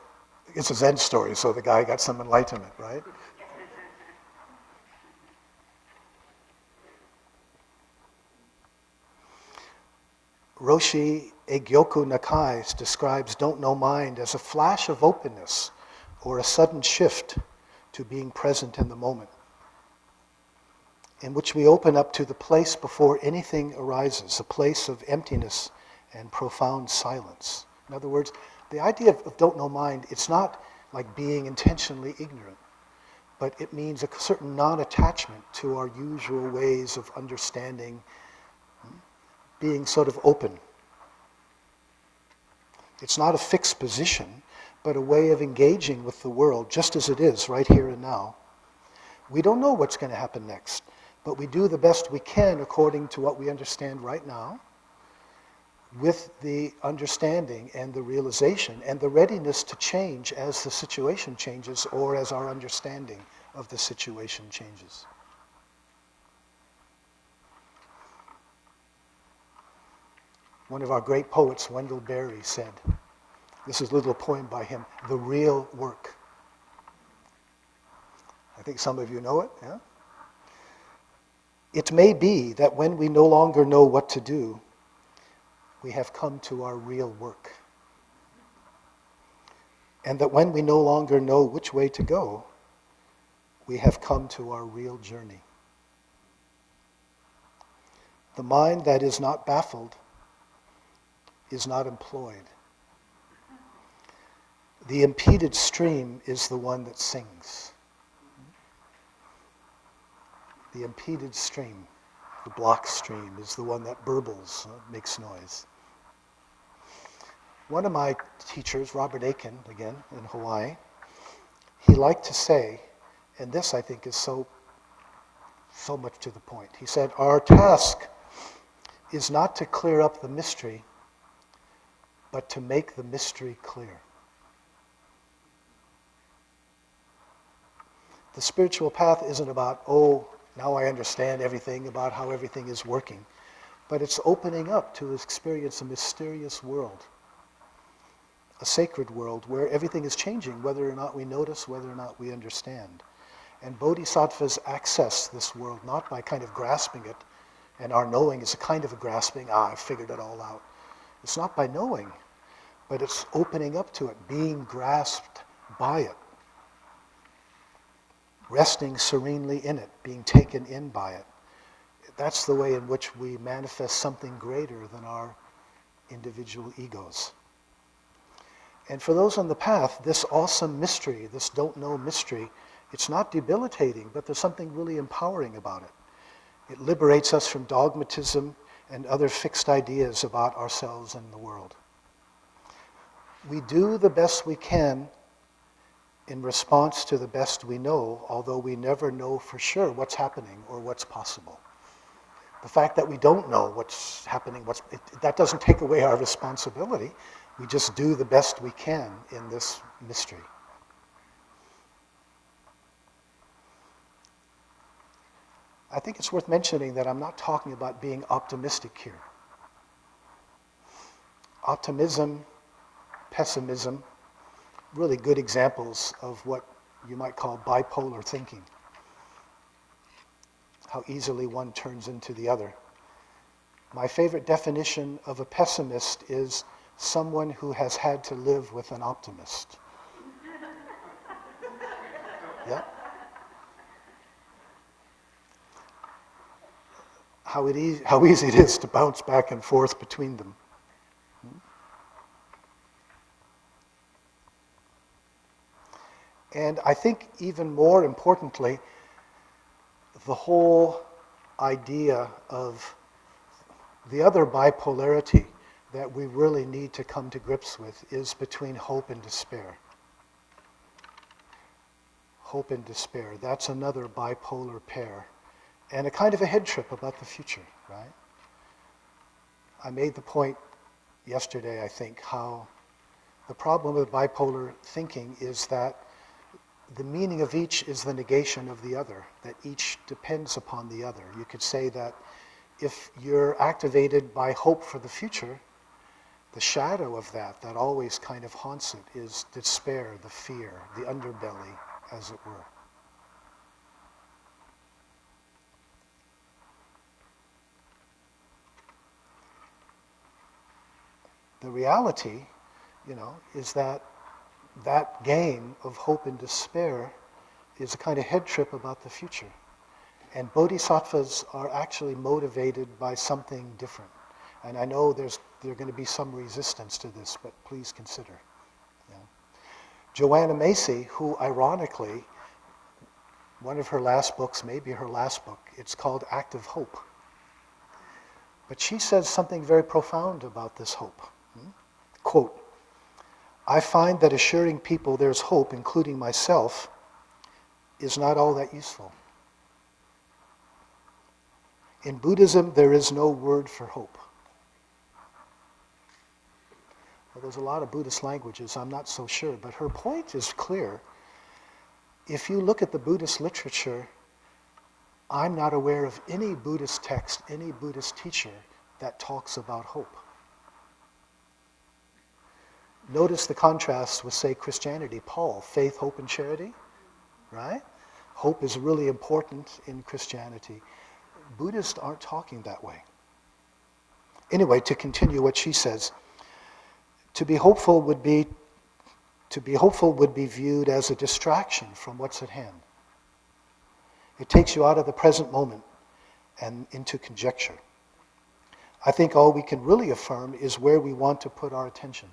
it's a Zen story, so the guy got some enlightenment, right? Roshi Egyoku Nakai describes don't know mind as a flash of openness or a sudden shift to being present in the moment, in which we open up to the place before anything arises, a place of emptiness and profound silence. In other words, the idea of don't know mind, it's not like being intentionally ignorant, but it means a certain non-attachment to our usual ways of understanding, being sort of open. It's not a fixed position, but a way of engaging with the world just as it is, right here and now. We don't know what's going to happen next, but we do the best we can according to what we understand right now, with the understanding and the realization and the readiness to change as the situation changes or as our understanding of the situation changes. One of our great poets, Wendell Berry, said, this is a little poem by him, "The real work." I think some of you know it, yeah? It may be that when we no longer know what to do, we have come to our real work. And that when we no longer know which way to go, we have come to our real journey. The mind that is not baffled is not employed. The impeded stream is the one that sings. The impeded stream, the blocked stream, is the one that burbles, makes noise. One of my teachers, Robert Aiken, again, in Hawaii, he liked to say, and this I think is so much to the point, he said, our task is not to clear up the mystery, but to make the mystery clear. The spiritual path isn't about, now I understand everything about how everything is working, but it's opening up to experience a mysterious world, a sacred world where everything is changing, whether or not we notice, whether or not we understand. And bodhisattvas access this world not by kind of grasping it, and our knowing is a kind of a grasping, I've figured it all out. It's not by knowing, but it's opening up to it, being grasped by it, resting serenely in it, being taken in by it. That's the way in which we manifest something greater than our individual egos. And for those on the path, this awesome mystery, this don't know mystery, it's not debilitating, but there's something really empowering about it. It liberates us from dogmatism and other fixed ideas about ourselves and the world. We do the best we can in response to the best we know, although we never know for sure what's happening or what's possible. The fact that we don't know what's happening, that doesn't take away our responsibility. We just do the best we can in this mystery. I think it's worth mentioning that I'm not talking about being optimistic here. Optimism, pessimism, really good examples of what you might call bipolar thinking. How easily one turns into the other. My favorite definition of a pessimist is someone who has had to live with an optimist. Yeah? How easy it is to bounce back and forth between them. And I think even more importantly, the whole idea of the other bipolarity that we really need to come to grips with is between hope and despair. Hope and despair, that's another bipolar pair. And a kind of a head trip about the future, right? I made the point yesterday, I think, how the problem with bipolar thinking is that the meaning of each is the negation of the other, that each depends upon the other. You could say that if you're activated by hope for the future, the shadow of that always kind of haunts it, is despair, the fear, the underbelly, as it were. The reality, is that game of hope and despair is a kind of head trip about the future. And bodhisattvas are actually motivated by something different. And I know there's going to be some resistance to this, but please consider. Joanna Macy, who ironically, one of her last books, maybe her last book, it's called Active Hope. But she says something very profound about this hope. Quote, "I find that assuring people there's hope, including myself, is not all that useful. In Buddhism, there is no word for hope." Well, there's a lot of Buddhist languages, I'm not so sure, but her point is clear. If you look at the Buddhist literature, I'm not aware of any Buddhist text, any Buddhist teacher that talks about hope. Notice the contrast with, say, Christianity. Paul, faith, hope, and charity, right? Hope is really important in Christianity. Buddhists aren't talking that way. Anyway, to continue what she says, to be hopeful would be viewed as a distraction from what's at hand. It takes you out of the present moment and into conjecture. I think all we can really affirm is where we want to put our attention.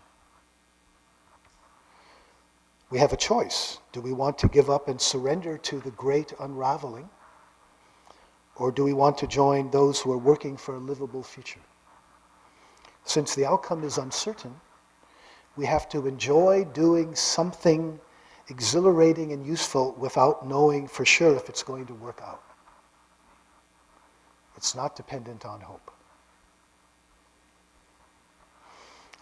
We have a choice. Do we want to give up and surrender to the great unraveling? Or do we want to join those who are working for a livable future? Since the outcome is uncertain, we have to enjoy doing something exhilarating and useful without knowing for sure if it's going to work out. It's not dependent on hope.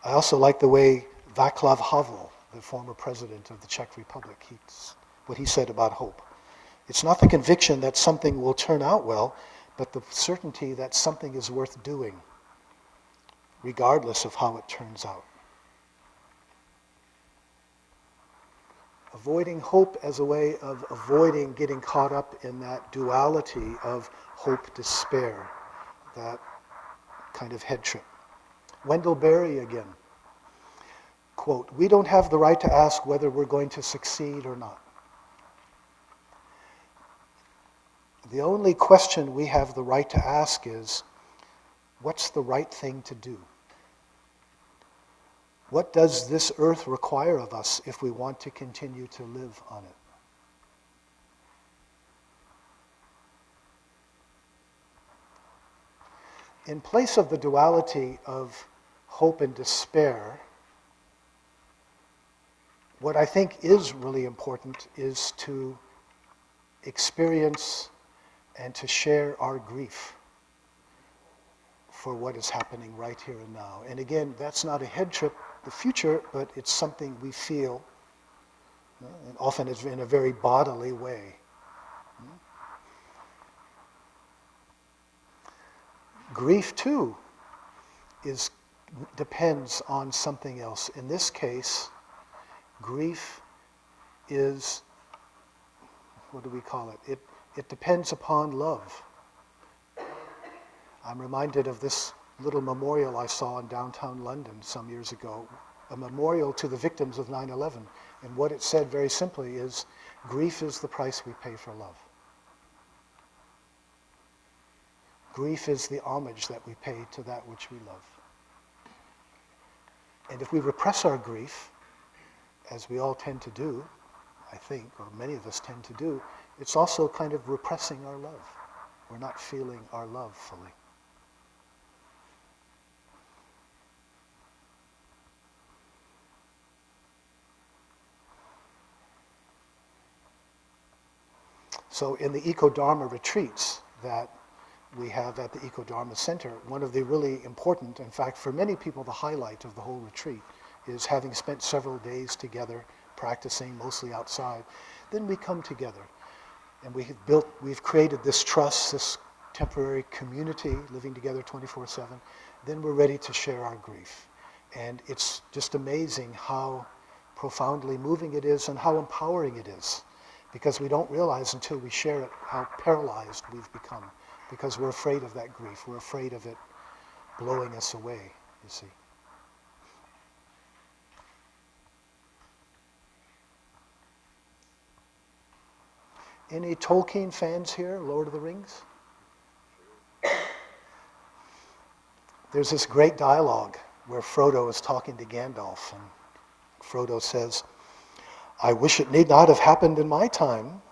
I also like the way Václav Havel, the former president of the Czech Republic, what he said about hope. It's not the conviction that something will turn out well, but the certainty that something is worth doing, regardless of how it turns out. Avoiding hope as a way of avoiding getting caught up in that duality of hope-despair, that kind of head trip. Wendell Berry again. Quote, "We don't have the right to ask whether we're going to succeed or not. The only question we have the right to ask is, what's the right thing to do? What does this earth require of us if we want to continue to live on it?" In place of the duality of hope and despair, what I think is really important is to experience and to share our grief for what is happening right here and now. And again, that's not a head trip, the future, but it's something we feel, and often it's in a very bodily way. Grief, too, depends on something else. In this case, grief is, what do we call it? It depends upon love. I'm reminded of this little memorial I saw in downtown London some years ago, a memorial to the victims of 9/11. And what it said very simply is, grief is the price we pay for love. Grief is the homage that we pay to that which we love. And if we repress our grief, as we all tend to do, I think, or many of us tend to do, it's also kind of repressing our love. We're not feeling our love fully. So in the Ecodharma retreats that we have at the Ecodharma Center, one of the really important, in fact, for many people, the highlight of the whole retreat is having spent several days together, practicing mostly outside. Then we come together, and we've created this trust, this temporary community, living together 24/7. Then we're ready to share our grief. And it's just amazing how profoundly moving it is and how empowering it is. Because we don't realize until we share it how paralyzed we've become. Because we're afraid of that grief. We're afraid of it blowing us away, you see. Any Tolkien fans here, Lord of the Rings? There's this great dialogue where Frodo is talking to Gandalf, and Frodo says, "I wish it need not have happened in my time."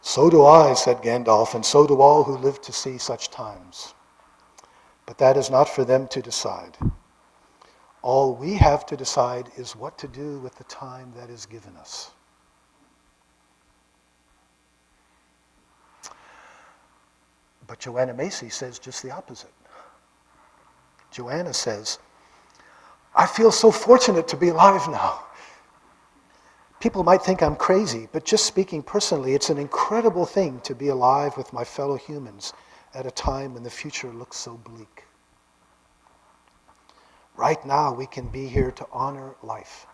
"So do I," said Gandalf, "and so do all who live to see such times. But that is not for them to decide. All we have to decide is what to do with the time that is given us." But Joanna Macy says just the opposite. Joanna says, "I feel so fortunate to be alive now. People might think I'm crazy, but just speaking personally, it's an incredible thing to be alive with my fellow humans at a time when the future looks so bleak. Right now, we can be here to honor life.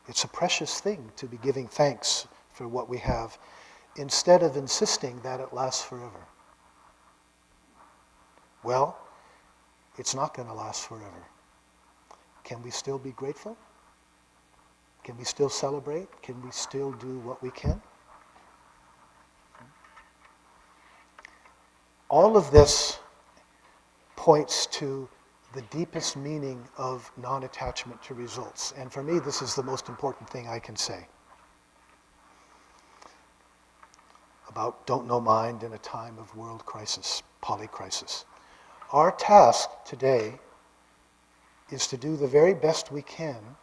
It's a precious thing to be giving thanks for what we have, instead of insisting that it lasts forever. Well, it's not going to last forever. Can we still be grateful? Can we still celebrate? Can we still do what we can?" All of this points to the deepest meaning of non-attachment to results. And for me, this is the most important thing I can say about don't know mind in a time of world crisis, polycrisis. Our task today is to do the very best we can,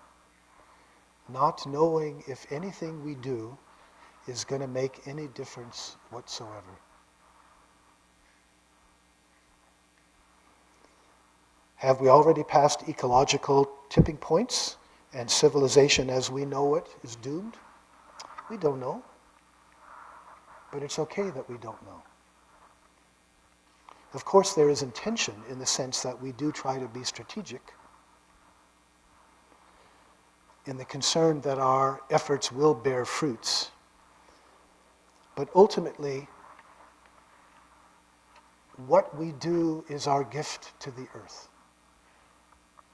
not knowing if anything we do is going to make any difference whatsoever. Have we already passed ecological tipping points and civilization as we know it is doomed? We don't know. But it's okay that we don't know. Of course, there is intention in the sense that we do try to be strategic in the concern that our efforts will bear fruits. But ultimately, what we do is our gift to the earth,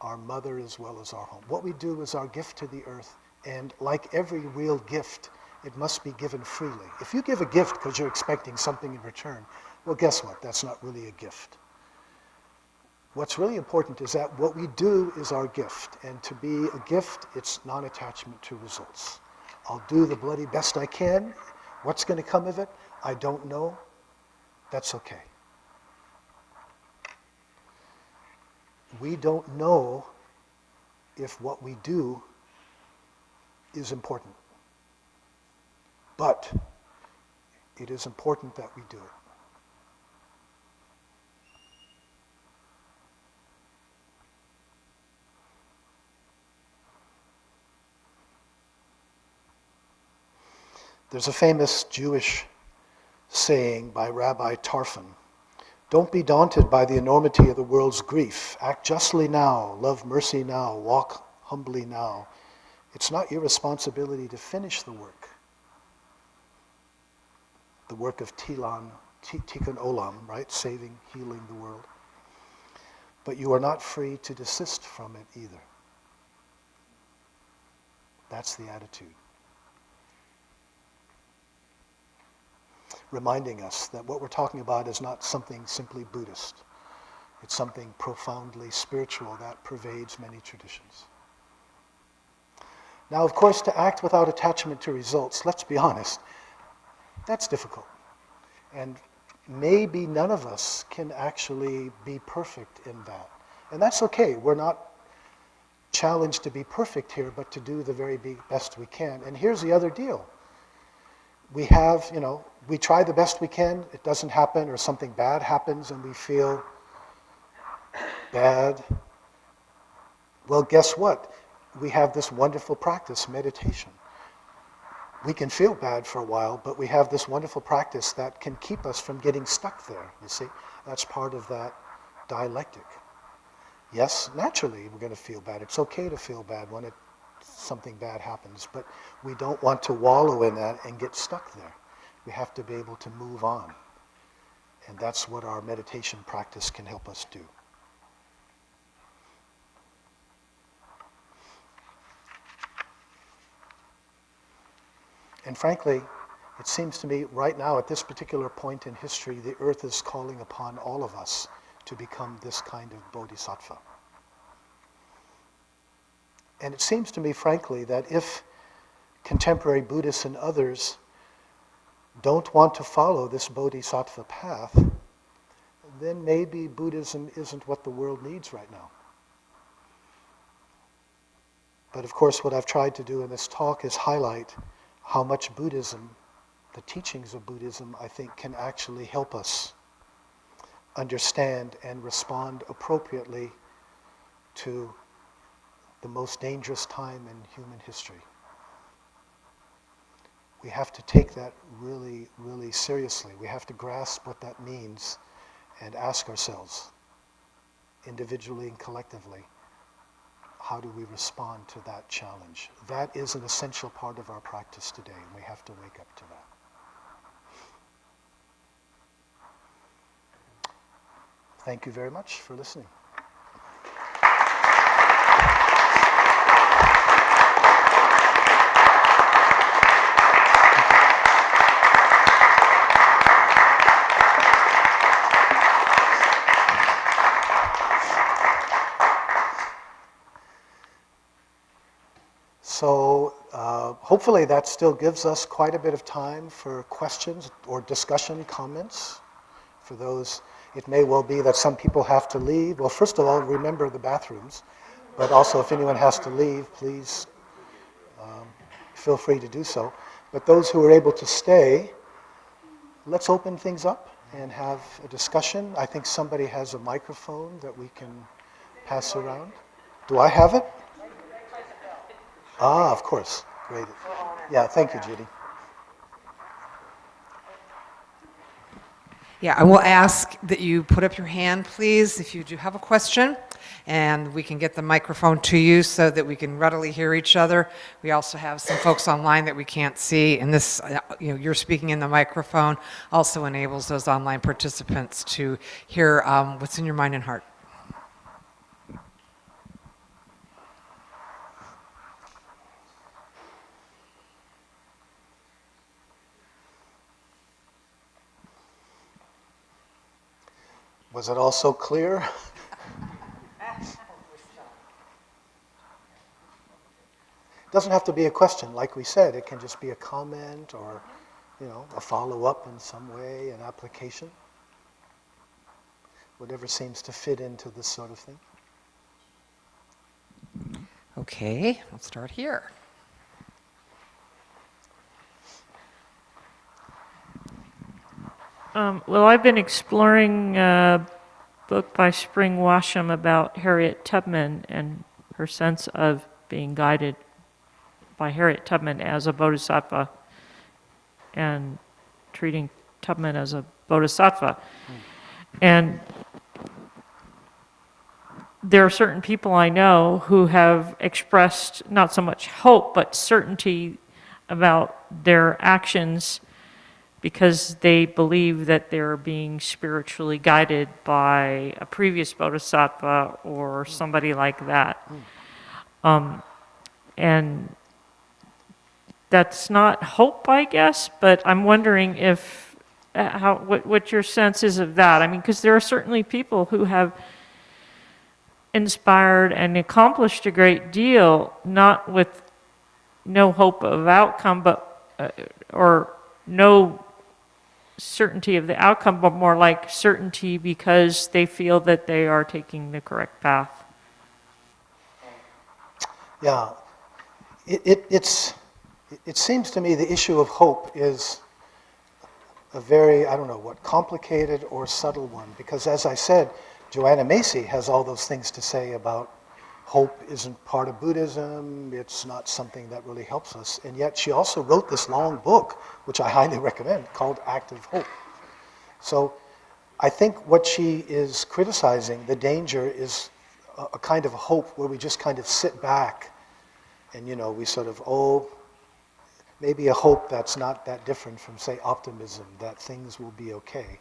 our mother as well as our home. What we do is our gift to the earth, and like every real gift, it must be given freely. If you give a gift because you're expecting something in return, well, guess what? That's not really a gift. What's really important is that what we do is our gift, and to be a gift, it's non-attachment to results. I'll do the bloody best I can. What's going to come of it? I don't know. That's okay. We don't know if what we do is important. But it is important that we do it. There's a famous Jewish saying by Rabbi Tarfon, "Don't be daunted by the enormity of the world's grief. Act justly now, love mercy now, walk humbly now. It's not your responsibility to finish the work of Tikkun Olam, right? Saving, healing the world. But you are not free to desist from it either." That's the attitude. Reminding us that what we're talking about is not something simply Buddhist. It's something profoundly spiritual that pervades many traditions. Now, of course, to act without attachment to results, let's be honest, that's difficult. And maybe none of us can actually be perfect in that. And that's okay. We're not challenged to be perfect here, but to do the very best we can. And here's the other deal. We have, we try the best we can, it doesn't happen, or something bad happens and we feel bad. Well, guess what? We have this wonderful practice, meditation. We can feel bad for a while, but we have this wonderful practice that can keep us from getting stuck there, you see? That's part of that dialectic. Yes, naturally we're going to feel bad. It's okay to feel bad when something bad happens, but we don't want to wallow in that and get stuck there. We have to be able to move on. And that's what our meditation practice can help us do. And frankly, it seems to me right now at this particular point in history, the earth is calling upon all of us to become this kind of bodhisattva. And it seems to me, frankly, that if contemporary Buddhists and others don't want to follow this bodhisattva path, then maybe Buddhism isn't what the world needs right now. But of course, what I've tried to do in this talk is highlight how much Buddhism, the teachings of Buddhism, I think can actually help us understand and respond appropriately to the most dangerous time in human history. We have to take that really, really seriously. We have to grasp what that means and ask ourselves, individually and collectively, how do we respond to that challenge? That is an essential part of our practice today, and we have to wake up to that. Thank you very much for listening. So hopefully that still gives us quite a bit of time for questions or discussion, comments. For those, it may well be that some people have to leave. Well, first of all, remember the bathrooms. But also, if anyone has to leave, please feel free to do so. But those who are able to stay, let's open things up and have a discussion. I think somebody has a microphone that we can pass around. Do I have it? Ah, of course. Great. Yeah, thank you, Judy. Yeah, I will ask that you put up your hand, please, if you do have a question, and we can get the microphone to you so that we can readily hear each other. We also have some folks online that we can't see, and this, you're speaking in the microphone also enables those online participants to hear what's in your mind and heart. Was it all so clear? It doesn't have to be a question, like we said. It can just be a comment or, a follow-up in some way, an application. Whatever seems to fit into this sort of thing. Okay, I'll start here. Well, I've been exploring a book by Spring Washam about Harriet Tubman and her sense of being guided by Harriet Tubman as a bodhisattva and treating Tubman as a bodhisattva. And there are certain people I know who have expressed not so much hope, but certainty about their actions because they believe that they're being spiritually guided by a previous bodhisattva or somebody like that. And that's not hope, I guess, but I'm wondering if, what your sense is of that. I mean, because there are certainly people who have inspired and accomplished a great deal, not with no hope of outcome, but or no certainty of the outcome, but more like certainty because they feel that they are taking the correct path. Yeah, it seems to me the issue of hope is a very, I don't know what, complicated or subtle one. Because as I said, Joanna Macy has all those things to say about hope isn't part of Buddhism, it's not something that really helps us. And yet she also wrote this long book, which I highly recommend, called Active Hope. So I think what she is criticizing, the danger, is a kind of hope where we just kind of sit back and, we sort of, maybe a hope that's not that different from, say, optimism, that things will be okay.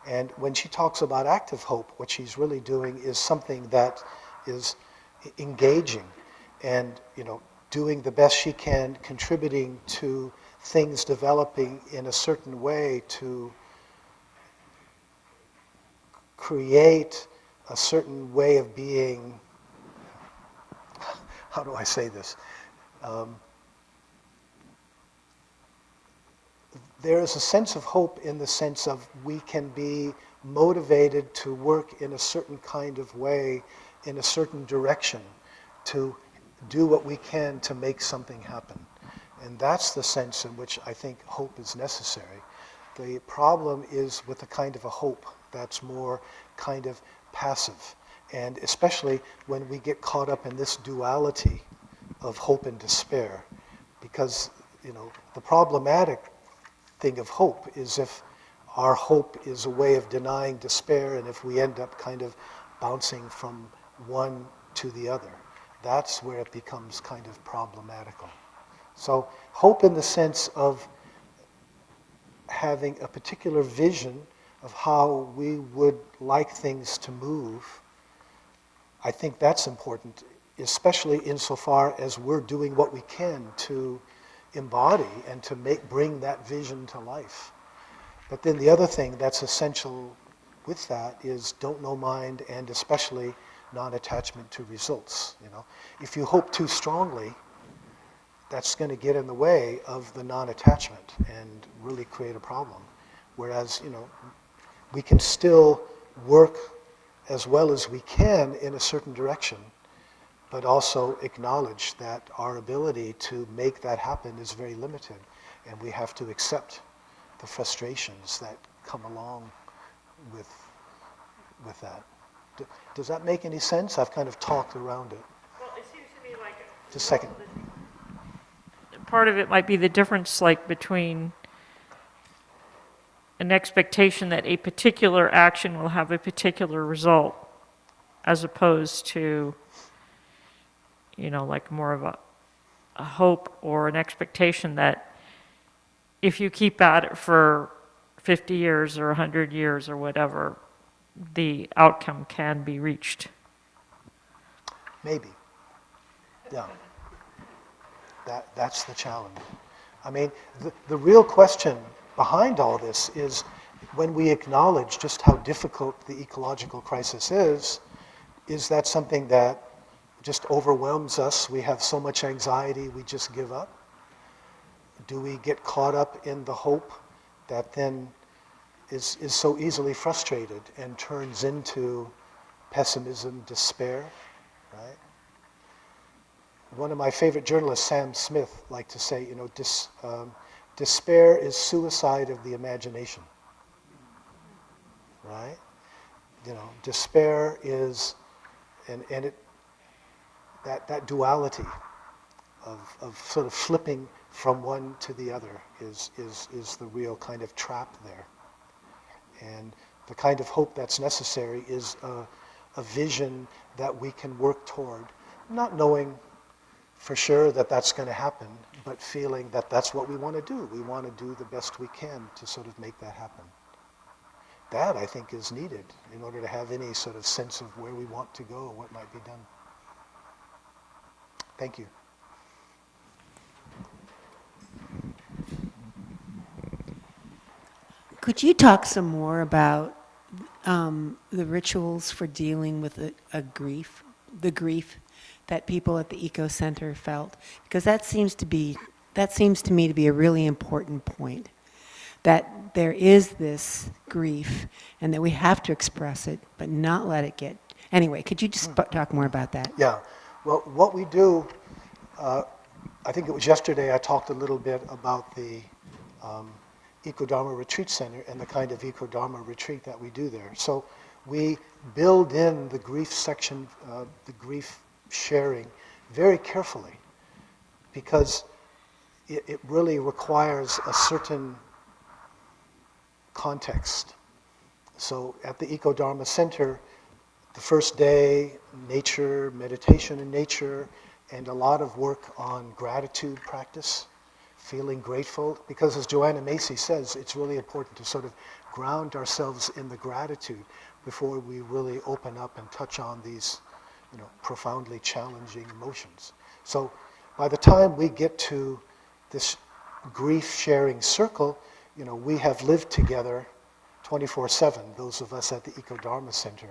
And when she talks about active hope, what she's really doing is something that is engaging and, doing the best she can, contributing to things developing in a certain way to create a certain way of being. How do I say this? There is a sense of hope in the sense of we can be motivated to work in a certain kind of way, in a certain direction, to do what we can to make something happen. And that's the sense in which I think hope is necessary. The problem is with a kind of a hope that's more kind of passive. And especially when we get caught up in this duality of hope and despair. Because, the problematic thing of hope is if our hope is a way of denying despair, and if we end up kind of bouncing from one to the other, that's where it becomes kind of problematical. So hope in the sense of having a particular vision of how we would like things to move, I think that's important, especially insofar as we're doing what we can to embody and to bring that vision to life. But then the other thing that's essential with that is don't know mind, and especially non-attachment to results. If you hope too strongly, that's going to get in the way of the non-attachment and really create a problem. Whereas, we can still work as well as we can in a certain direction, but also acknowledge that our ability to make that happen is very limited, and we have to accept the frustrations that come along with that. Does that make any sense? I've kind of talked around it. Well, it seems to me like Just a second. part of it might be the difference between an expectation that a particular action will have a particular result as opposed to more of a hope or an expectation that if you keep at it for 50 years or 100 years or whatever, the outcome can be reached. Maybe. Yeah. That's the challenge. I mean, the real question behind all this is when we acknowledge just how difficult the ecological crisis is that something that just overwhelms us? We have so much anxiety, we just give up? Do we get caught up in the hope that then is so easily frustrated and turns into pessimism, despair, right? One of my favorite journalists, Sam Smith, liked to say, despair is suicide of the imagination, right? Despair is, and that duality of sort of flipping from one to the other is the real kind of trap there. And the kind of hope that's necessary is a vision that we can work toward, not knowing for sure that that's going to happen, but feeling that that's what we want to do. We want to do the best we can to sort of make that happen. That, I think, is needed in order to have any sort of sense of where we want to go, what might be done. Thank you. Could you talk some more about the rituals for dealing with the grief that people at the Eco Center felt? Because that seems to me to be a really important point. that there is this grief and that we have to express it, but not let it get... Anyway, could you just talk more about that? Yeah. Well, what we do, I think it was yesterday I talked a little bit about the Ecodharma Retreat Center and the kind of Ecodharma retreat that we do there. So we build in the grief section, the grief sharing, very carefully, because it really requires a certain context. So at the Ecodharma Center, the first day, nature, meditation in nature, and a lot of work on gratitude practice, feeling grateful, because as Joanna Macy says, it's really important to sort of ground ourselves in the gratitude before we really open up and touch on these, profoundly challenging emotions. So by the time we get to this grief-sharing circle, we have lived together 24/7, those of us at the Ecodharma Center.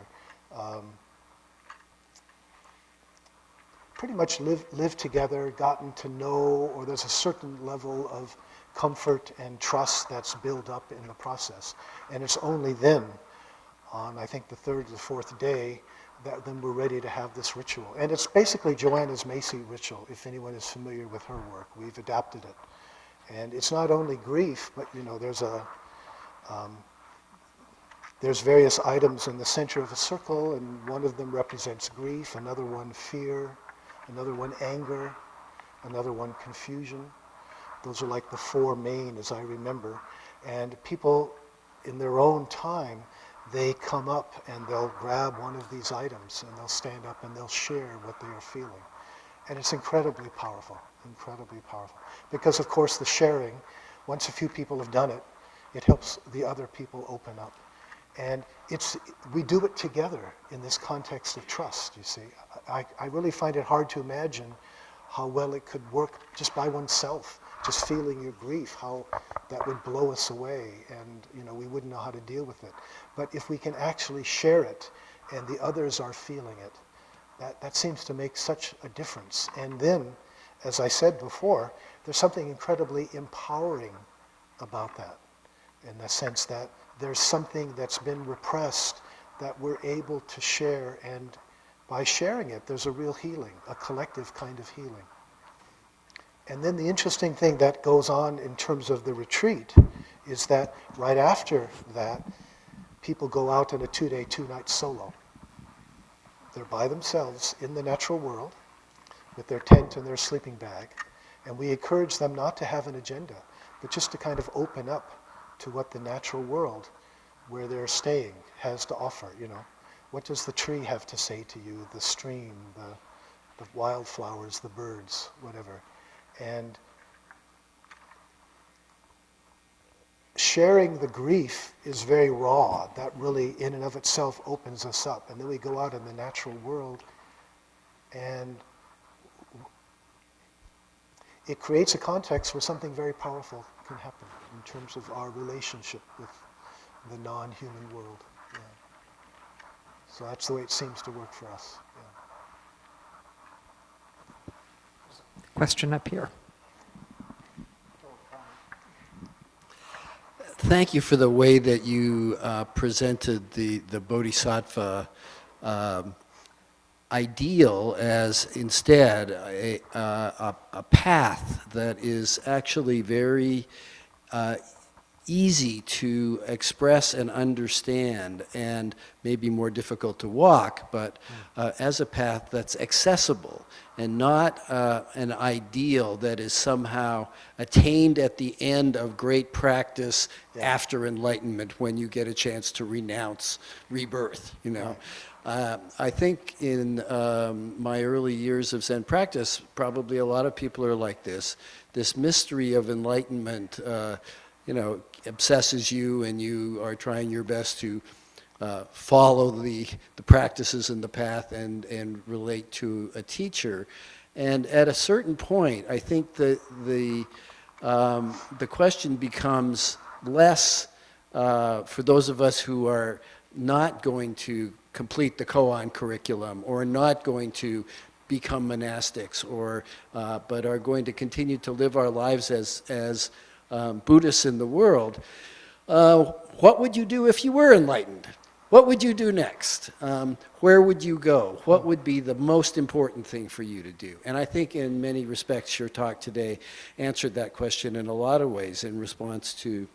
Pretty much lived together, gotten to know, or there's a certain level of comfort and trust that's built up in the process. And it's only then, on I think the third or the fourth day, that then we're ready to have this ritual. And it's basically Joanna's Macy ritual, if anyone is familiar with her work. We've adapted it. And it's not only grief, but there's various items in the center of a circle, and one of them represents grief, another one fear, another one anger, another one confusion. Those are like the four main, as I remember. And people, in their own time, they come up and they'll grab one of these items and they'll stand up and they'll share what they are feeling. And it's incredibly powerful, incredibly powerful. Because of course the sharing, once a few people have done it, it helps the other people open up. And we do it together in this context of trust, you see. I really find it hard to imagine how well it could work just by oneself, just feeling your grief, how that would blow us away, and we wouldn't know how to deal with it. But if we can actually share it and the others are feeling it, that seems to make such a difference. And then, as I said before, there's something incredibly empowering about that, in the sense that there's something that's been repressed that we're able to share, and by sharing it, there's a real healing, a collective kind of healing. And then the interesting thing that goes on in terms of the retreat is that right after that, people go out on a 2-day, 2-night solo. They're by themselves in the natural world with their tent and their sleeping bag, and we encourage them not to have an agenda, but just to kind of open up to what the natural world where they're staying has to offer. What does the tree have to say to you, the stream, the wildflowers, the birds, whatever. And sharing the grief is very raw. That really in and of itself opens us up. And then we go out in the natural world and it creates a context where something very powerful can happen in terms of our relationship with the non-human world. Yeah. So that's the way it seems to work for us. Yeah. Question up here. Thank you for the way that you presented the Bodhisattva ideal as instead a path that is actually very easy to express and understand, and maybe more difficult to walk, but as a path that's accessible and not an ideal that is somehow attained at the end of great practice after enlightenment, when you get a chance to renounce rebirth, I think in my early years of Zen practice, probably a lot of people are like this. This mystery of enlightenment obsesses you, and you are trying your best to follow the practices and the path and relate to a teacher. And at a certain point, I think that the question becomes less for those of us who are not going to complete the koan curriculum, or not going to become monastics, or but are going to continue to live our lives as Buddhists in the world, what would you do if you were enlightened? What would you do next? Where would you go? What would be the most important thing for you to do? And I think in many respects your talk today answered that question in a lot of ways in response to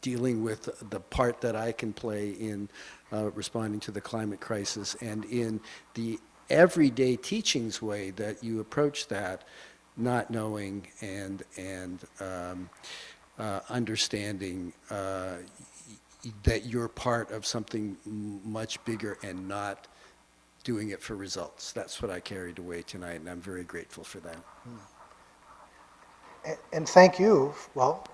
dealing with the part that I can play in responding to the climate crisis, and in the everyday teachings way that you approach that, not knowing and understanding that you're part of something much bigger and not doing it for results. That's what I carried away tonight, and I'm very grateful for that. And thank you, well,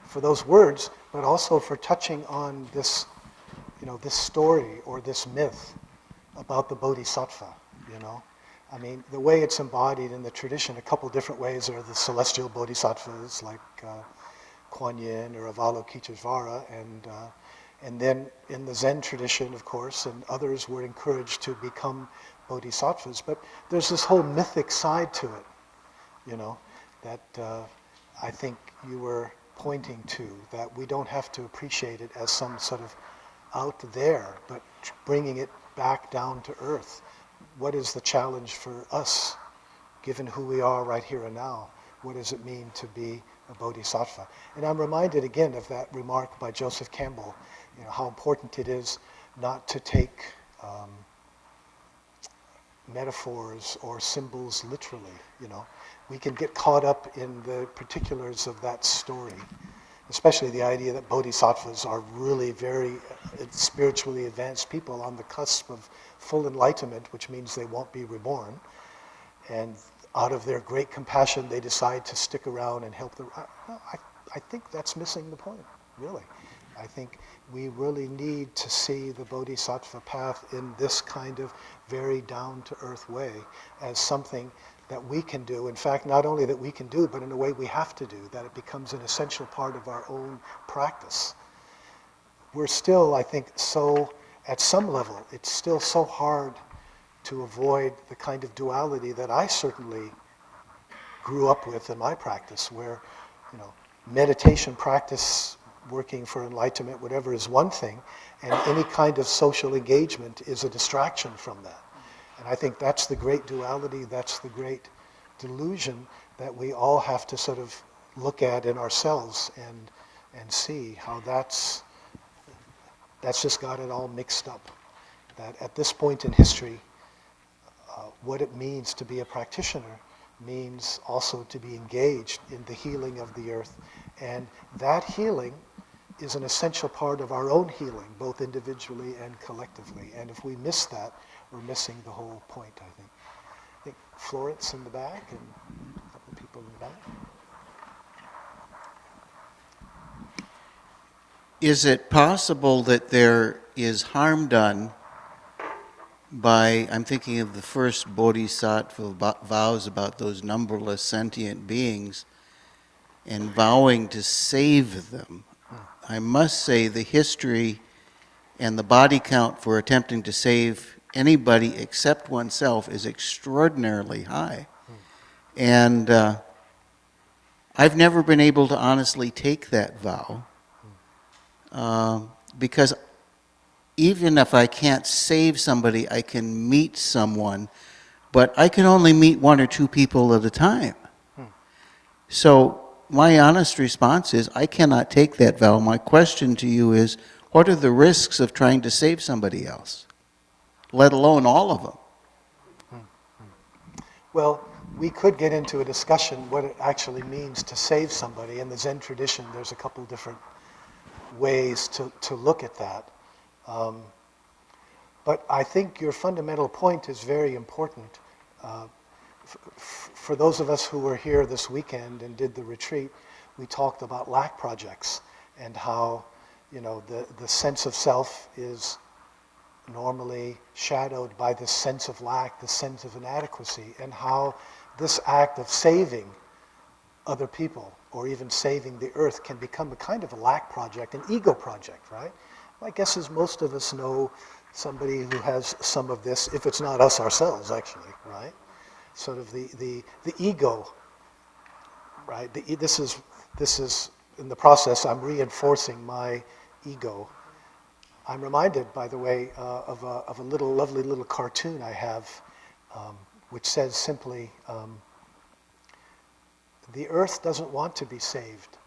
for those words, but also for touching on this, this story or this myth about the Bodhisattva, I mean, the way it's embodied in the tradition, a couple different ways are the celestial bodhisattvas like Kuan Yin or Avalokiteshvara, and then in the Zen tradition, of course, and others were encouraged to become bodhisattvas. But there's this whole mythic side to it, that I think you were pointing to, that we don't have to appreciate it as some sort of out there, but bringing it back down to earth. What is the challenge for us, given who we are right here and now? What does it mean to be a bodhisattva? And I'm reminded again of that remark by Joseph Campbell, how important it is not to take metaphors or symbols literally, We can get caught up in the particulars of that story, especially the idea that bodhisattvas are really very spiritually advanced people on the cusp of full enlightenment, which means they won't be reborn. And out of their great compassion, they decide to stick around and help the... I think that's missing the point, really. I think we really need to see the bodhisattva path in this kind of very down-to-earth way as something that we can do. In fact, not only that we can do, but in a way we have to do, that it becomes an essential part of our own practice. We're still, I think, so, at some level, it's still so hard to avoid the kind of duality that I certainly grew up with in my practice, where, meditation practice, working for enlightenment, whatever, is one thing, and any kind of social engagement is a distraction from that. And I think that's the great duality, that's the great delusion that we all have to sort of look at in ourselves and see how that's just got it all mixed up. That at this point in history, what it means to be a practitioner means also to be engaged in the healing of the earth. And that healing is an essential part of our own healing, both individually and collectively. And if we miss that, we're missing the whole point, I think. I think Florence in the back and a couple of people in the back. Is it possible that there is harm done by, I'm thinking of the first bodhisattva vows about those numberless sentient beings and vowing to save them? I must say the history and the body count for attempting to save anybody except oneself is extraordinarily high. And I've never been able to honestly take that vow because even if I can't save somebody, I can meet someone, but I can only meet one or two people at a time. So my honest response is I cannot take that vow. My question to you is, what are the risks of trying to save somebody else, let alone all of them? Well, we could get into a discussion what it actually means to save somebody. In the Zen tradition, there's a couple different ways to look at that. But I think your fundamental point is very important. For those of us who were here this weekend and did the retreat, we talked about lack projects and how, the sense of self is normally shadowed by this sense of lack, this sense of inadequacy, and how this act of saving other people or even saving the earth can become a kind of a lack project, an ego project, right? My guess is most of us know somebody who has some of this, if it's not us ourselves, actually, right? Sort of the ego right? This is in the process. I'm reinforcing my ego. I'm reminded, by the way, of a lovely little cartoon I have, which says simply, "The earth doesn't want to be saved.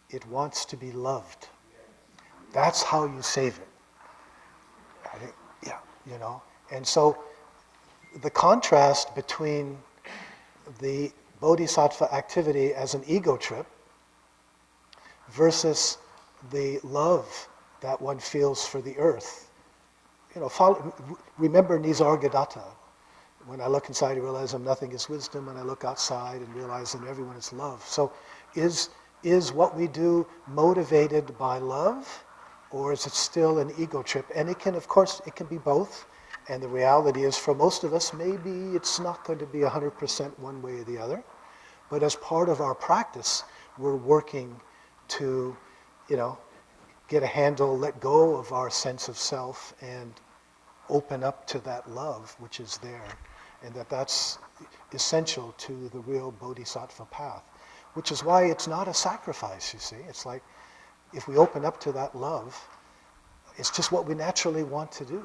It wants to be loved." That's how you save it. I think, yeah, you know. And so the contrast between the bodhisattva activity as an ego trip versus the love that one feels for the earth. You know, remember Nisargadatta. When I look inside, I realize I'm nothing is wisdom. When I look outside and realize that everyone is love. So is what we do motivated by love, or is it still an ego trip? And it can, of course, it can be both. And the reality is, for most of us, maybe it's not going to be 100% one way or the other. But as part of our practice, we're working to, you know, get a handle, let go of our sense of self, and open up to that love which is there. And that's essential to the real bodhisattva path. Which is why it's not a sacrifice, you see. It's like, if we open up to that love, it's just what we naturally want to do.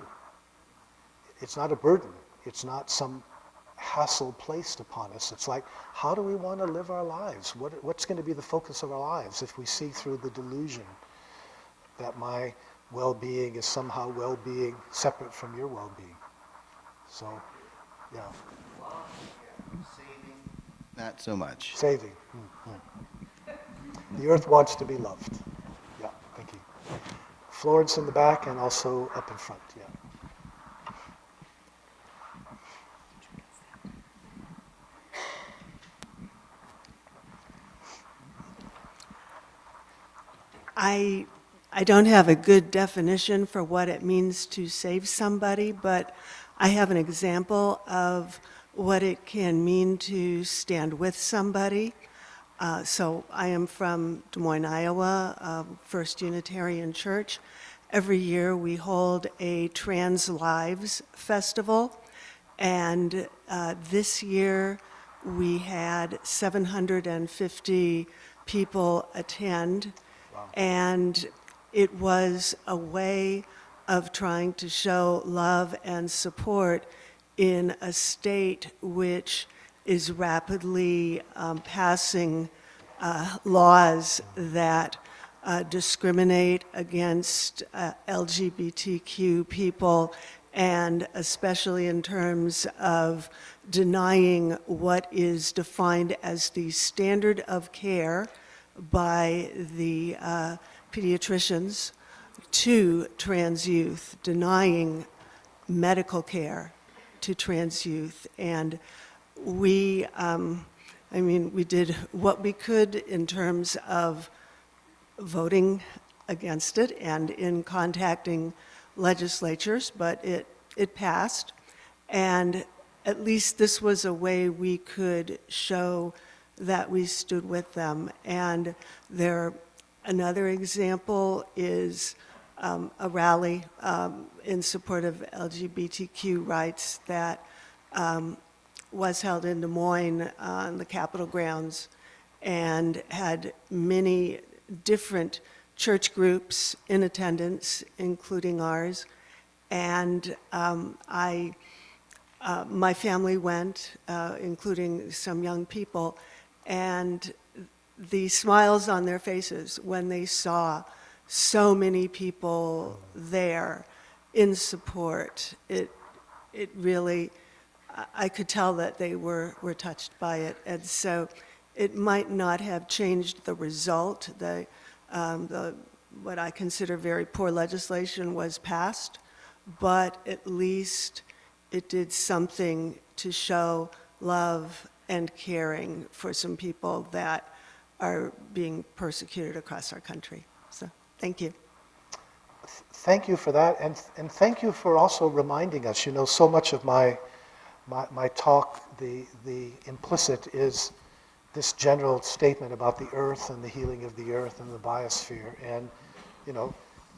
It's not a burden. It's not some hassle placed upon us. It's like, how do we want to live our lives? What's going to be the focus of our lives if we see through the delusion that my well-being is somehow well-being separate from your well-being? So, yeah. Saving, not so much. Saving. The earth wants to be loved. Yeah, thank you. Florence in the back and also up in front, yeah. I don't have a good definition for what it means to save somebody, but I have an example of what it can mean to stand with somebody. So I am from Des Moines, Iowa, First Unitarian Church. Every year we hold a Trans Lives Festival, and this year we had 750 people attend. And it was a way of trying to show love and support in a state which is rapidly passing laws that discriminate against LGBTQ people, and especially in terms of denying what is defined as the standard of care by the pediatricians to trans youth, denying medical care to trans youth. And we did what we could in terms of voting against it and in contacting legislatures, but it passed. And at least this was a way we could show that we stood with them. And another example is a rally in support of LGBTQ rights that was held in Des Moines on the Capitol grounds, and had many different church groups in attendance, including ours. And my family went, including some young people, and the smiles on their faces when they saw so many people there in support, it really, I could tell that they were touched by it. And so it might not have changed the result. What I consider very poor legislation was passed, but at least it did something to show love and caring for some people that are being persecuted across our country. So, thank you. Thank you for that, and thank you for also reminding us. You know, so much of my talk, the implicit is this general statement about the earth and the healing of the earth and the biosphere. And, you know,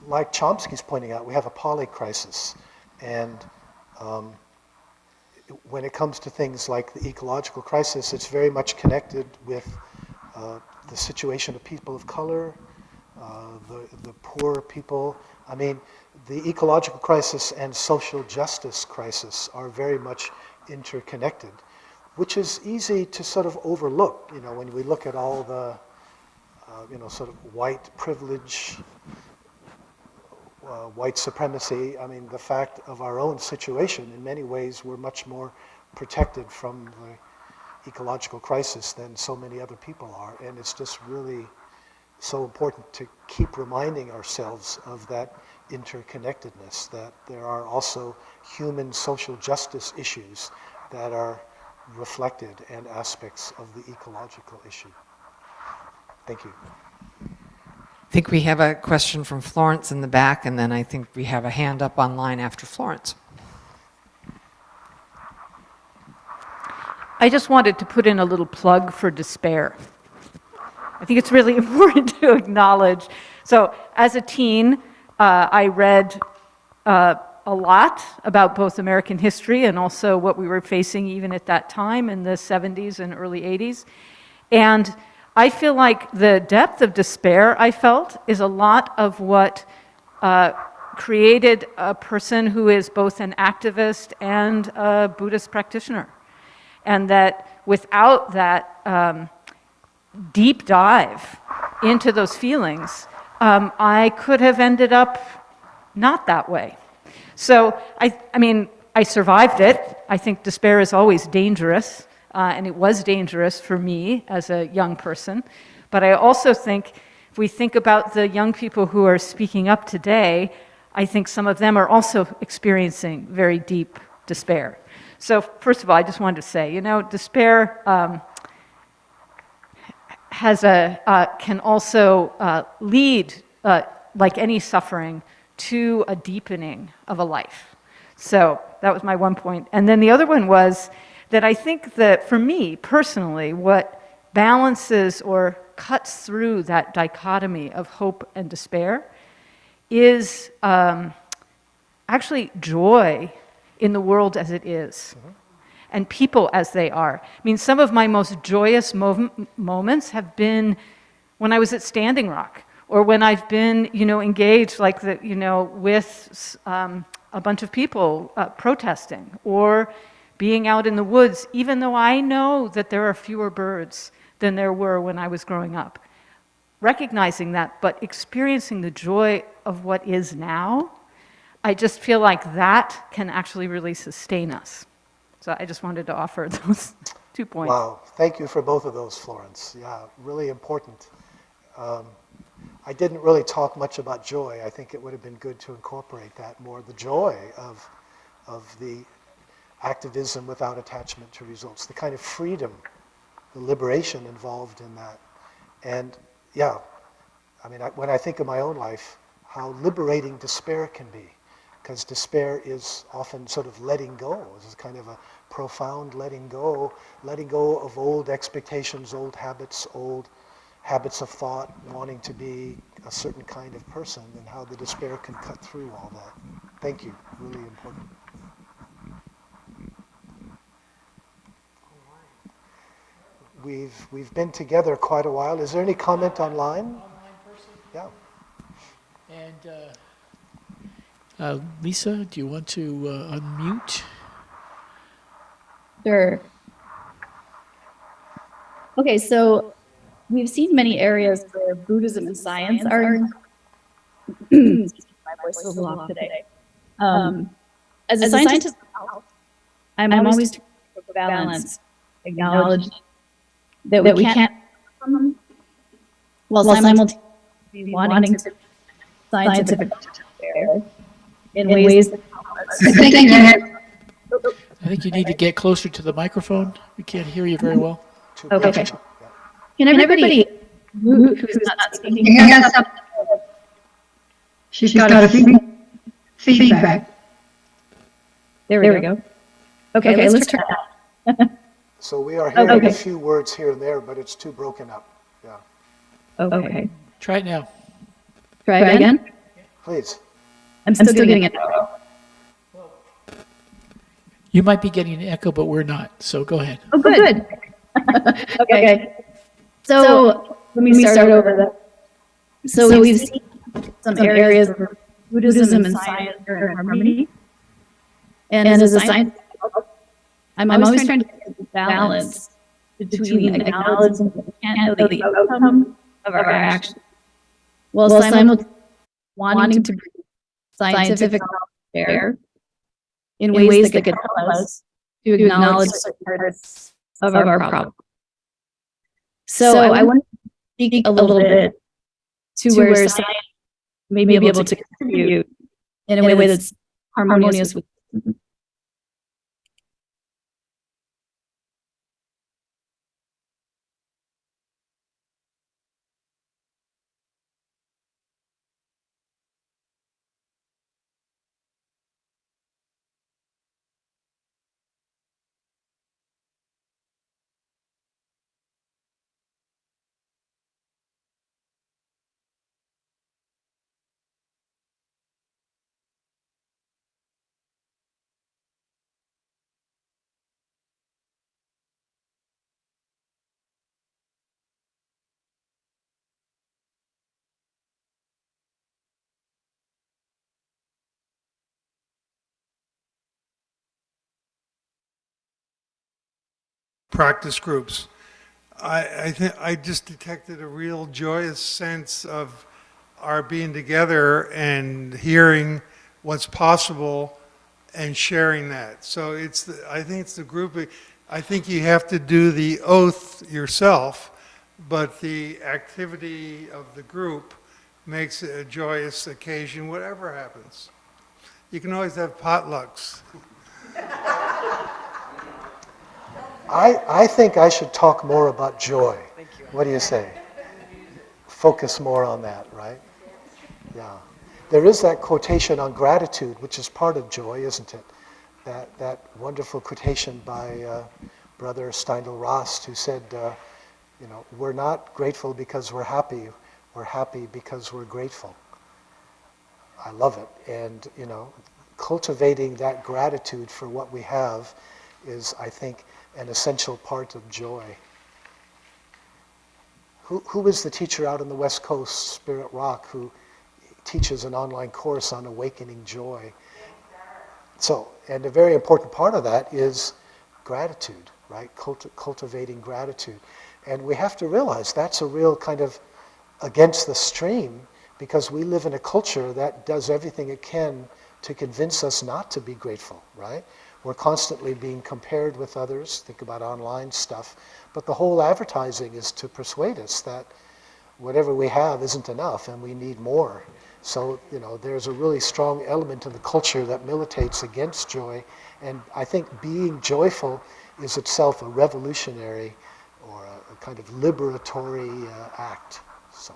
like Chomsky's pointing out, we have a poly crisis, and when it comes to things like the ecological crisis, it's very much connected with the situation of people of color, the poor people. I mean, the ecological crisis and social justice crisis are very much interconnected, which is easy to sort of overlook, you know, when we look at all the, you know, sort of white privilege, white supremacy. I mean, the fact of our own situation, in many ways, we're much more protected from the ecological crisis than so many other people are. And it's just really so important to keep reminding ourselves of that interconnectedness, that there are also human social justice issues that are reflected and aspects of the ecological issue. Thank you. I think we have a question from Florence in the back, and then I think we have a hand up online after Florence. I just wanted to put in a little plug for despair. I think it's really important to acknowledge. So as a teen, I read a lot about both American history and also what we were facing even at that time in the 70s and early 80s. And I feel like the depth of despair I felt is a lot of what created a person who is both an activist and a Buddhist practitioner. And that without that deep dive into those feelings, I could have ended up not that way. So, I mean, I survived it. I think despair is always dangerous, and it was dangerous for me as a young person. But I also think, if we think about the young people who are speaking up today, I think some of them are also experiencing very deep despair. So, first of all, I just wanted to say, you know, despair can also lead, like any suffering, to a deepening of a life. So that was my one point. And then the other one was that I think that for me personally, what balances or cuts through that dichotomy of hope and despair is actually joy in the world as it is. And people as they are. I mean, some of my most joyous moments have been when I was at Standing Rock, or when I've been, you know, engaged, like the, you know, with a bunch of people protesting, or being out in the woods, even though I know that there are fewer birds than there were when I was growing up. Recognizing that, but experiencing the joy of what is now, I just feel like that can actually really sustain us. So I just wanted to offer those 2 points. Wow, thank you for both of those, Florence. Yeah, really important. I didn't really talk much about joy. I think it would have been good to incorporate that more, the joy of the activism without attachment to results, the kind of freedom, the liberation involved in that. And yeah, I mean, when I think of my own life, how liberating despair can be. Because despair is often sort of letting go. It's kind of a profound letting go of old expectations, old habits of thought, wanting to be a certain kind of person, and how the despair can cut through all that. Thank you, really important. We've been together quite a while. Is there any comment online? Online person? Yeah. And Lisa, do you want to unmute? Sure. Okay, so we've seen many areas where Buddhism and science are. My voice is a little off today. As a scientist, I'm always trying to balance, acknowledge that we can't, while simultaneously wanting to scientific in ways that help us. I think you need to get closer to the microphone. We can't hear you very well. Okay. Can everybody who's not speaking? She's got a feedback. There we go. Okay, let's try that. So we are hearing a few words here and there, but it's too broken up. Yeah. Okay. Try it now. Try it again? Please. I'm still getting it. You might be getting an echo, but we're not, so go ahead. Oh, good. Okay. So let me start over that. So we've seen some areas where Buddhism and science are in harmony. And as a scientist, I'm always trying to get a balance between acknowledging that we can't know the outcome of our actions, while simultaneously wanting to bring scientific knowledge to bear in ways that could help us to acknowledge certain parts of our problem. So I want to speak a little bit to where science may be able to contribute in a way that's harmonious with. Practice groups. I think I just detected a real joyous sense of our being together and hearing what's possible and sharing that. So I think it's the group. I think you have to do the oath yourself, but the activity of the group makes it a joyous occasion, whatever happens. You can always have potlucks. I think I should talk more about joy. What do you say? Focus more on that, right? Yeah. There is that quotation on gratitude, which is part of joy, isn't it? That wonderful quotation by Brother Steindl Rast, who said, we're not grateful because we're happy because we're grateful. I love it. And, cultivating that gratitude for what we have is, I think, an essential part of joy. Who is the teacher out on the West Coast, Spirit Rock, who teaches an online course on awakening joy? So, and a very important part of that is gratitude, right? Cultivating gratitude. And we have to realize that's a real kind of against the stream, because we live in a culture that does everything it can to convince us not to be grateful, right? We're constantly being compared with others. Think about online stuff. But the whole advertising is to persuade us that whatever we have isn't enough and we need more. So, there's a really strong element in the culture that militates against joy. And I think being joyful is itself a revolutionary or a kind of liberatory act. So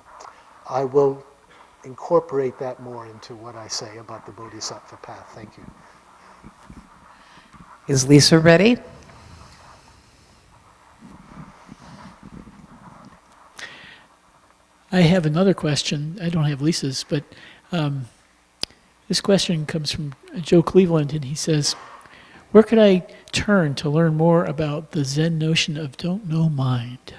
I will incorporate that more into what I say about the Bodhisattva path. Thank you. Is Lisa ready? I have another question. I don't have Lisa's, but this question comes from Joe Cleveland, and he says, where could I turn to learn more about the Zen notion of don't know mind?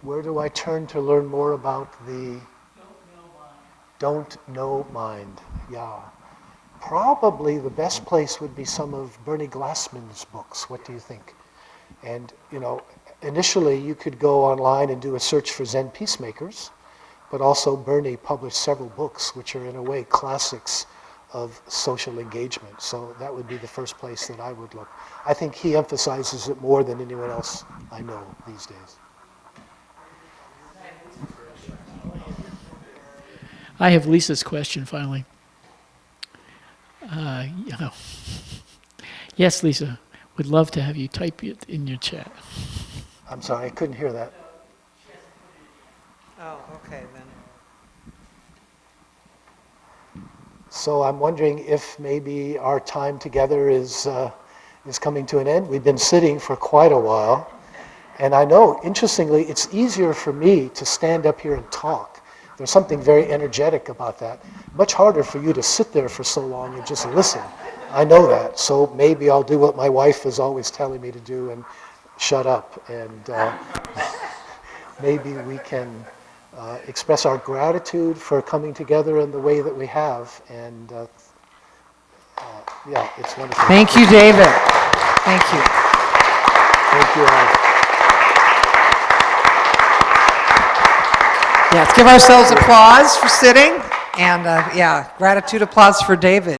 Where do I turn to learn more about the don't know mind? Yeah. Probably the best place would be some of Bernie Glassman's books. What do you think? And, initially you could go online and do a search for Zen peacemakers, but also Bernie published several books which are in a way classics of social engagement. So that would be the first place that I would look. I think he emphasizes it more than anyone else I know these days. I have Lisa's question finally. Yes, Lisa, would love to have you type it in your chat. I'm sorry, I couldn't hear that. Oh, okay then. So I'm wondering if maybe our time together is coming to an end. We've been sitting for quite a while. And I know, interestingly, it's easier for me to stand up here and talk. There's something very energetic about that. Much harder for you to sit there for so long and just listen. I know that, so maybe I'll do what my wife is always telling me to do and shut up. And maybe we can express our gratitude for coming together in the way that we have. And yeah, it's wonderful. Thank you, David. Thank you. Thank you all. Yeah, let's give ourselves applause for sitting. And yeah, gratitude applause for David.